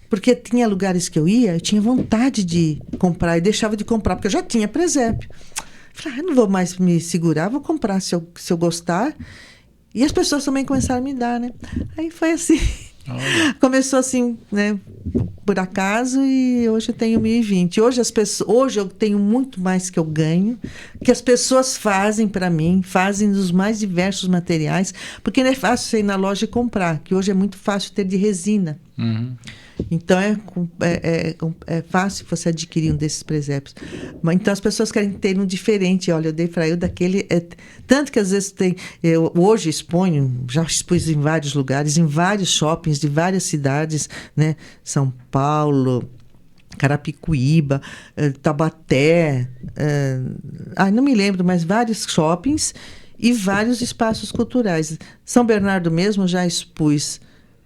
porque tinha lugares que eu tinha vontade de comprar e deixava de comprar, porque eu já tinha presépio. Eu falei, eu não vou mais me segurar, vou comprar se eu gostar. E as pessoas também começaram a me dar, né? Aí foi assim. Olha. Começou assim, né? Por acaso, e hoje eu tenho 1.020. Hoje eu tenho muito mais que eu ganho, que as pessoas fazem para mim, fazem dos mais diversos materiais, porque não é fácil você ir na loja e comprar, que hoje é muito fácil ter de resina. Então é fácil você adquirir um desses presépios. Então as pessoas querem ter um diferente. Olha, eu dei para eu daquele. Tanto que às vezes eu hoje já expus em vários lugares, em vários shoppings de várias cidades, né? São Paulo, Carapicuíba, Taubaté, não me lembro, mas vários shoppings e vários espaços culturais. São Bernardo mesmo já expus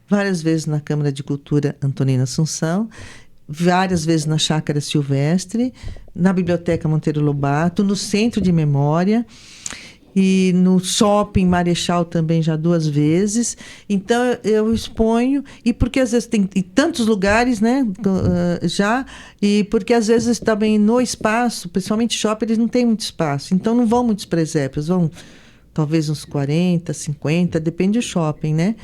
várias vezes na Câmara de Cultura Antonina Assunção, várias vezes na Chácara Silvestre, na Biblioteca Monteiro Lobato, no Centro de Memória e no Shopping Marechal também já 2 vezes. Então eu exponho, e porque às vezes tem tantos lugares, né, e porque às vezes também no espaço, principalmente shopping, eles não têm muito espaço, então não vão muitos presépios, vão talvez uns 40, 50, depende do shopping, né?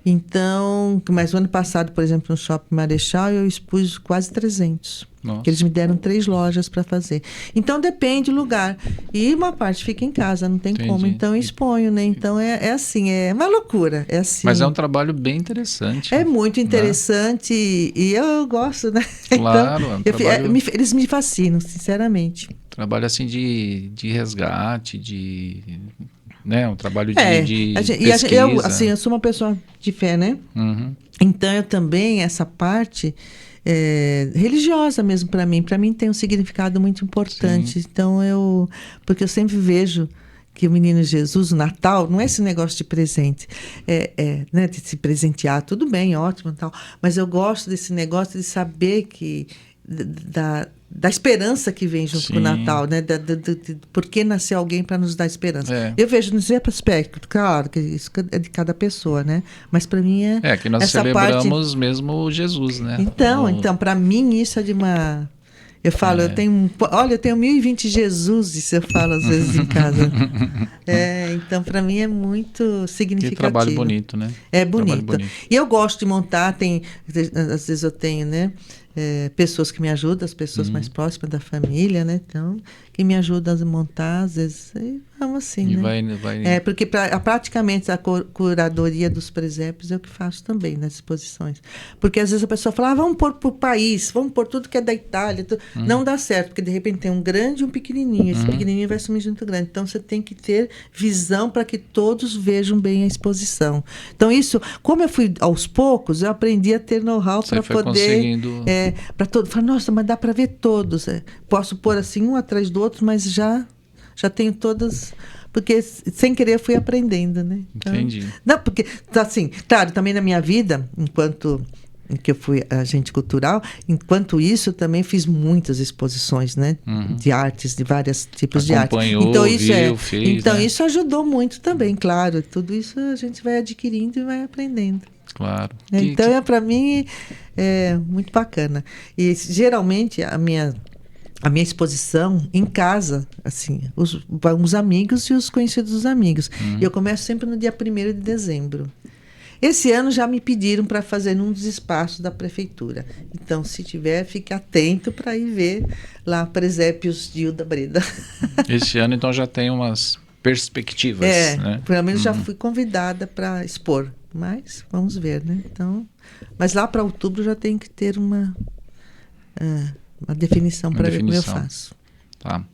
Então, mas o ano passado, por exemplo, no Shopping Marechal, eu expus quase 300. Que eles me deram 3 lojas para fazer. Então, depende do lugar. E uma parte fica em casa, não tem como. Então, eu exponho, né? Então, é assim, é uma loucura. É assim. Mas é um trabalho bem interessante. É muito interessante, né? E eu gosto, né? Claro, então, eles me fascinam, sinceramente. Trabalho assim de resgate, né? Um trabalho de pesquisa. Eu sou uma pessoa de fé, né? Então, eu também, essa parte religiosa mesmo para mim tem um significado muito importante. Sim. Então, porque eu sempre vejo que o Menino Jesus, o Natal, não é esse negócio de presente, né, de se presentear, tudo bem, ótimo e tal, mas eu gosto desse negócio de saber que da esperança que vem junto com o Natal, né? Porque nasceu alguém para nos dar esperança. Eu vejo nesse aspecto, claro, que isso é de cada pessoa, né? Mas para mim que nós celebramos mesmo Jesus, né? Então para mim isso é de uma... Eu falo, eu tenho 1.020 Jesuses, eu falo às vezes em casa. Então, para mim é muito significativo. Que trabalho bonito, né? É bonito. E eu gosto de montar, às vezes eu tenho, né? pessoas que me ajudam, as pessoas mais próximas da família, né? Então, que me ajudam a montar, às vezes, e vamos assim, E né? vai... Porque praticamente a curadoria dos presépios eu que faço também nas exposições. Porque às vezes a pessoa fala, vamos pôr por país, vamos pôr tudo que é da Itália. Não dá certo, porque de repente tem um grande e um pequenininho. Esse pequenininho vai sumir junto grande. Então, você tem que ter visão para que todos vejam bem a exposição. Então, isso, como eu fui aos poucos, eu aprendi a ter know-how para poder... conseguindo... para todo, fala, nossa, mas dá para ver todos. Posso pôr assim um atrás do outro, mas já tenho todas, porque sem querer eu fui aprendendo, né? Então, entendi. Não, porque assim, claro, também na minha vida, enquanto que eu fui agente cultural, enquanto isso eu também fiz muitas exposições, né? De artes, de vários tipos de arte. Então isso fez, então né? isso ajudou muito também, claro. Tudo isso a gente vai adquirindo e vai aprendendo. Claro. Então, para mim, é muito bacana. E, geralmente, a minha exposição em casa, assim, os amigos e os conhecidos dos amigos. E eu começo sempre no dia 1º de dezembro. Esse ano já me pediram para fazer num dos espaços da prefeitura. Então, se tiver, fique atento para ir ver lá Presépios de Hilda Breda. Esse ano, então, já tem umas perspectivas, né? Pelo menos já fui convidada para expor. Mas vamos ver, né? Então, mas lá para outubro já tem que ter uma definição para ver como eu faço. Tá.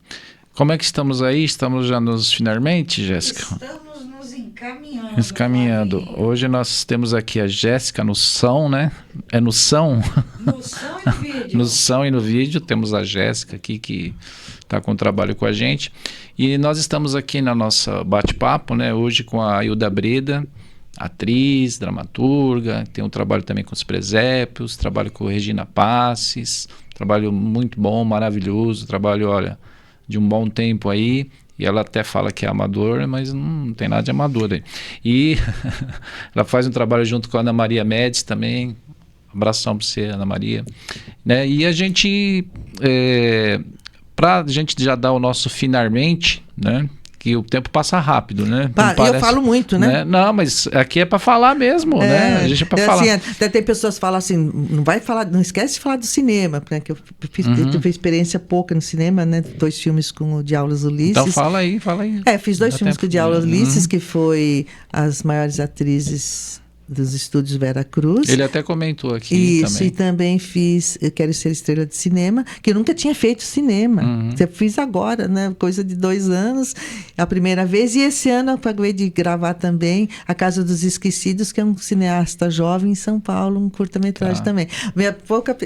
Como é que estamos aí? Estamos já nos finalmente, Jéssica? Estamos nos encaminhando. Encaminhando. Hoje nós temos aqui a Jéssica no som, né? É no som? No som e no vídeo. No som e no vídeo. Temos a Jéssica aqui que está com trabalho com a gente. E nós estamos aqui na nossa bate-papo, né? Hoje com a Hilda Breda, atriz, dramaturga, tem um trabalho também com os presépios, trabalho com Regina Passes, trabalho muito bom, maravilhoso, trabalho, olha, de um bom tempo aí, e ela até fala que é amador, mas não tem nada de amador aí. E ela faz um trabalho junto com a Ana Maria Médici também, abração para você, Ana Maria, né? E a gente, para a gente já dar o nosso finalmente, né? Que o tempo passa rápido, né? Eu falo muito, né? Não, mas aqui é para falar mesmo, né? A gente é para falar. Assim, até tem pessoas que falam assim, não esquece de falar do cinema, né? Que eu tive experiência pouca no cinema, né? 2 filmes com o Diaulas Ulisses. Então fala aí. Fiz 2 filmes com o Diaulas Ulisses, que foi as maiores atrizes dos estúdios Vera Cruz. Ele até comentou aqui também. E também fiz Eu Quero Ser Estrela de Cinema, que eu nunca tinha feito cinema. Eu fiz agora, né? Coisa de 2 anos, a primeira vez. E esse ano eu acabei de gravar também A Casa dos Esquecidos, que é um cineasta jovem em São Paulo, um curta-metragem também. Minha pouca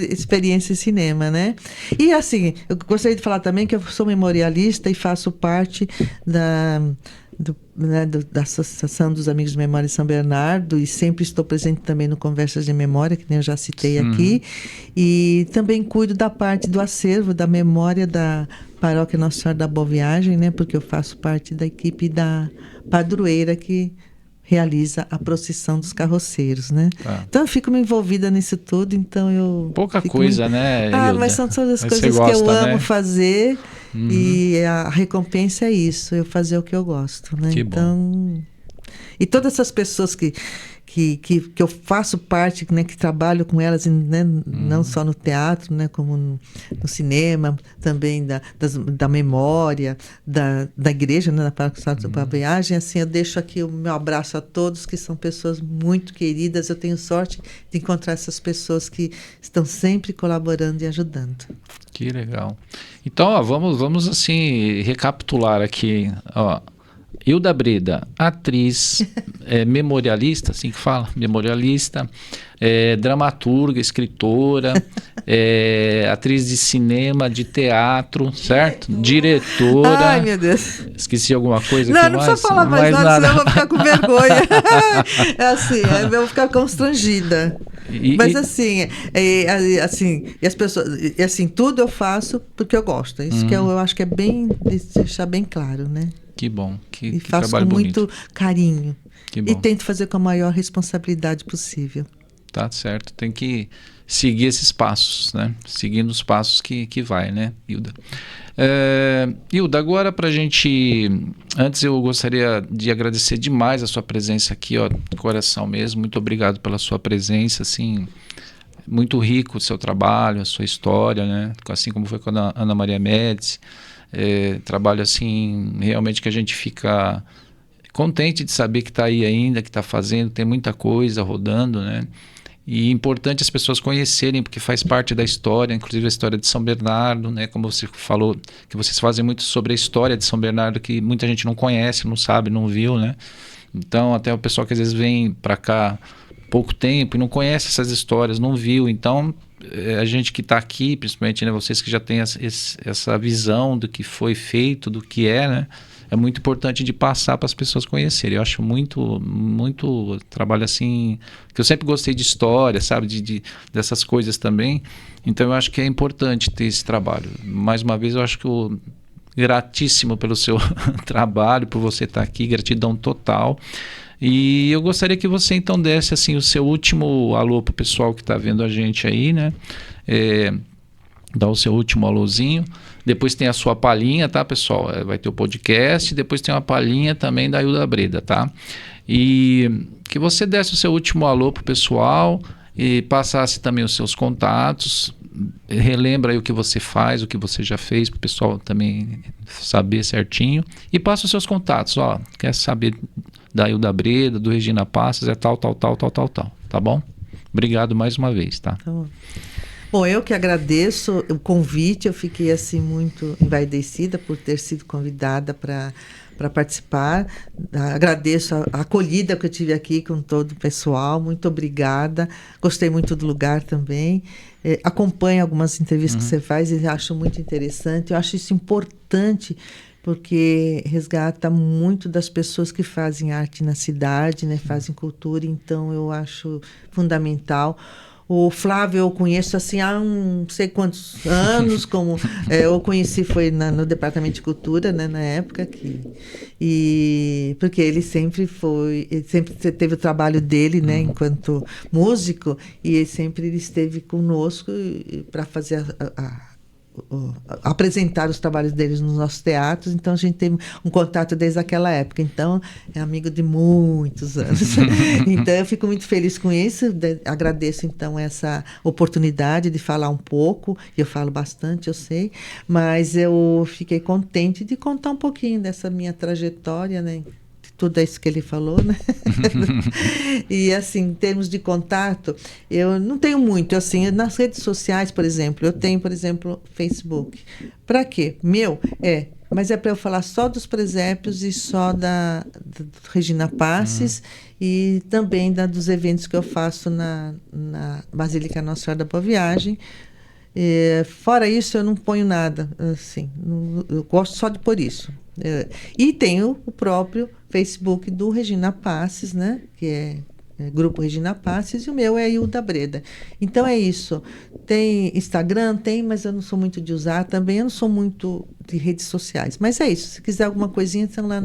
experiência em cinema, né? E assim, eu gostaria de falar também que eu sou memorialista e faço parte da Associação dos Amigos de Memória de São Bernardo, e sempre estou presente também no Conversas de Memória, que nem eu já citei aqui, e também cuido da parte do acervo, da memória da Paróquia Nossa Senhora da Boa Viagem, né, porque eu faço parte da equipe da padroeira que realiza a procissão dos carroceiros, né? Então eu fico me envolvida nisso tudo, então eu... Pouca coisa, né, Hilda? Mas são todas as coisas que eu amo fazer, e a recompensa é isso, eu fazer o que eu gosto, né? Então, e todas essas pessoas que eu faço parte, né, que trabalho com elas, né, não só no teatro, né, como no cinema, também da memória, da igreja, né, da Paróquia da Boa Viagem. Assim, eu deixo aqui o meu abraço a todos, que são pessoas muito queridas. Eu tenho sorte de encontrar essas pessoas que estão sempre colaborando e ajudando. Que legal. Então, ó, vamos assim recapitular aqui, ó. Hilda Breda, atriz, memorialista, assim que fala, memorialista, dramaturga, escritora, atriz de cinema, de teatro, certo? Diretora. Ai, meu Deus. Esqueci alguma coisa? Não precisa falar mais nada, senão eu vou ficar com vergonha. Eu vou ficar constrangida. Mas assim, e as pessoas, assim, tudo eu faço porque eu gosto. Isso que eu acho que é bem, deixar bem claro, né? Que bom, e faço com muito carinho. Que bom. E tento fazer com a maior responsabilidade possível. Tá certo, tem que seguir esses passos, né? Seguindo os passos que vai, né, Hilda? Hilda, agora pra gente... Antes eu gostaria de agradecer demais a sua presença aqui, ó, de coração mesmo. Muito obrigado pela sua presença, assim... muito rico o seu trabalho, a sua história, né? Assim como foi com a Ana Maria Médici. Trabalho assim, realmente que a gente fica contente de saber que está aí ainda, que está fazendo, tem muita coisa rodando, né? E é importante as pessoas conhecerem, porque faz parte da história, inclusive a história de São Bernardo, né? Como você falou, que vocês fazem muito sobre a história de São Bernardo, que muita gente não conhece, não sabe, não viu, né? Então, até o pessoal que às vezes vem para cá pouco tempo e não conhece essas histórias, não viu. Então, a gente que está aqui, principalmente, né, vocês que já têm essa visão do que foi feito, do que é, né? É muito importante de passar para as pessoas conhecerem. Eu acho muito trabalho assim, que eu sempre gostei de história, sabe, dessas coisas também. Então eu acho que é importante ter esse trabalho. Mais uma vez, eu acho que gratíssimo pelo seu trabalho, por você estar aqui, gratidão total. E eu gostaria que você então desse assim o seu último alô para o pessoal que está vendo a gente aí, né? Dá o seu último alôzinho. Depois tem a sua palhinha, tá, pessoal? Vai ter o podcast, depois tem uma palhinha também da Hilda Breda, tá? E que você desse o seu último alô pro pessoal e passasse também os seus contatos. Relembra aí o que você faz, o que você já fez, para o pessoal também saber certinho. E passa os seus contatos, ó. Quer saber da Hilda Breda, do Regina Passos, tal. Tá bom? Obrigado mais uma vez, tá? Tá bom. Bom, eu que agradeço o convite, eu fiquei assim muito envaidecida por ter sido convidada para participar. Agradeço a acolhida que eu tive aqui com todo o pessoal, muito obrigada. Gostei muito do lugar também. Acompanho algumas entrevistas que você faz e acho muito interessante. Eu acho isso importante porque resgata muito das pessoas que fazem arte na cidade, né? Fazem cultura, então eu acho fundamental. O Flávio eu conheço assim há não sei quantos anos, como eu conheci foi no Departamento de Cultura, né, na época porque ele sempre teve o trabalho dele, né, enquanto músico, e ele sempre esteve conosco para fazer apresentar os trabalhos deles nos nossos teatros, então a gente teve um contato desde aquela época, então é amigo de muitos anos. Então eu fico muito feliz com isso, agradeço então essa oportunidade de falar um pouco, eu falo bastante, eu sei, mas eu fiquei contente de contar um pouquinho dessa minha trajetória, né? Tudo isso que ele falou, né? E, assim, em termos de contato, eu não tenho muito, assim, nas redes sociais, por exemplo, eu tenho, por exemplo, Facebook. Para quê? Mas é para eu falar só dos presépios e só da Regina Passos e também dos eventos que eu faço na Basílica Nossa Senhora da Boa Viagem. Fora isso, eu não ponho nada, assim, eu gosto só de pôr isso. E tenho o próprio Facebook do Regina Passos, né? Que é Grupo Regina Passos, e o meu é Hilda Breda. Então é isso. Tem Instagram, mas eu não sou muito de usar também, eu não sou muito de redes sociais. Mas é isso, se quiser alguma coisinha, estão lá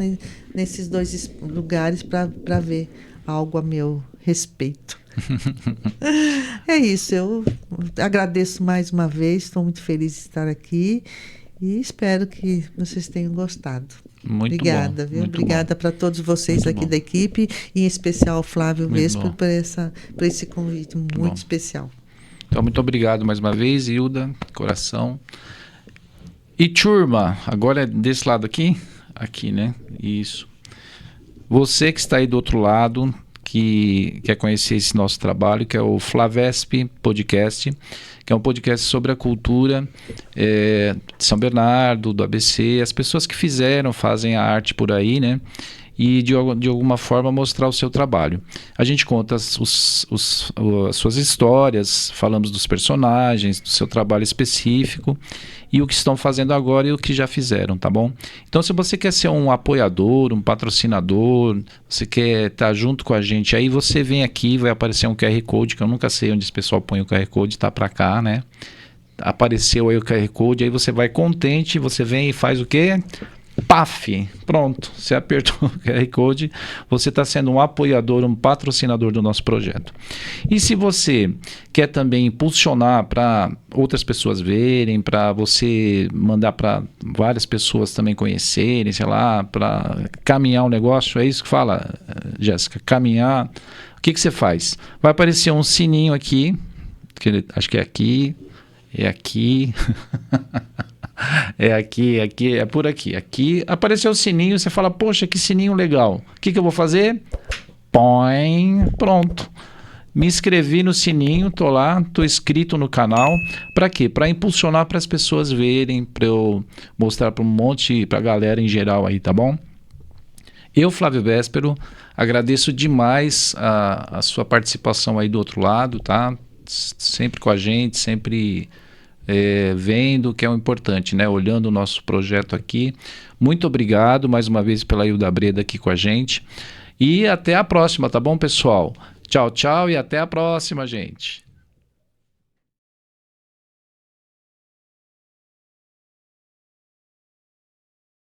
nesses dois lugares para ver algo a meu respeito. É isso, eu agradeço mais uma vez, estou muito feliz de estar aqui e espero que vocês tenham gostado. Muito obrigada, bom, viu? muito Obrigada para todos vocês aqui da equipe, e em especial ao Flávio Vespo por esse convite muito especial. Então, muito obrigado mais uma vez, Hilda, coração. E turma, agora é desse lado aqui, né? Isso. Você que está aí do outro lado, que quer conhecer esse nosso trabalho, que é o Flavesp Podcast, que é um podcast sobre a cultura de São Bernardo, do ABC, as pessoas que fazem a arte por aí, né? E de alguma forma mostrar o seu trabalho. A gente conta as suas histórias, falamos dos personagens, do seu trabalho específico e o que estão fazendo agora e o que já fizeram, tá bom? Então, se você quer ser um apoiador, um patrocinador, você quer estar junto com a gente, aí você vem aqui, vai aparecer um QR Code, que eu nunca sei onde esse pessoal põe o QR Code, tá para cá, né? Apareceu aí o QR Code, aí você vai contente, você vem e faz o quê? PAF, pronto, você apertou o QR Code, você está sendo um apoiador, um patrocinador do nosso projeto. E se você quer também impulsionar para outras pessoas verem, para você mandar para várias pessoas também conhecerem, sei lá, para caminhar o negócio, é isso que fala, Jéssica, caminhar, o que você faz? Vai aparecer um sininho aqui, Acho que é aqui, é aqui, é por aqui. Aqui apareceu o sininho, você fala, poxa, que sininho legal. O que eu vou fazer? Põe, pronto. Me inscrevi no sininho, tô lá, tô inscrito no canal. Para quê? Para impulsionar para as pessoas verem, para eu mostrar para pra galera em geral aí, tá bom? Eu, Flávio Véspero, agradeço demais a sua participação aí do outro lado, tá? Sempre com a gente, sempre vendo o que é o importante, né? Olhando o nosso projeto aqui. Muito obrigado mais uma vez pela Hilda Breda aqui com a gente. E até a próxima, tá bom, pessoal? Tchau, tchau e até a próxima, gente.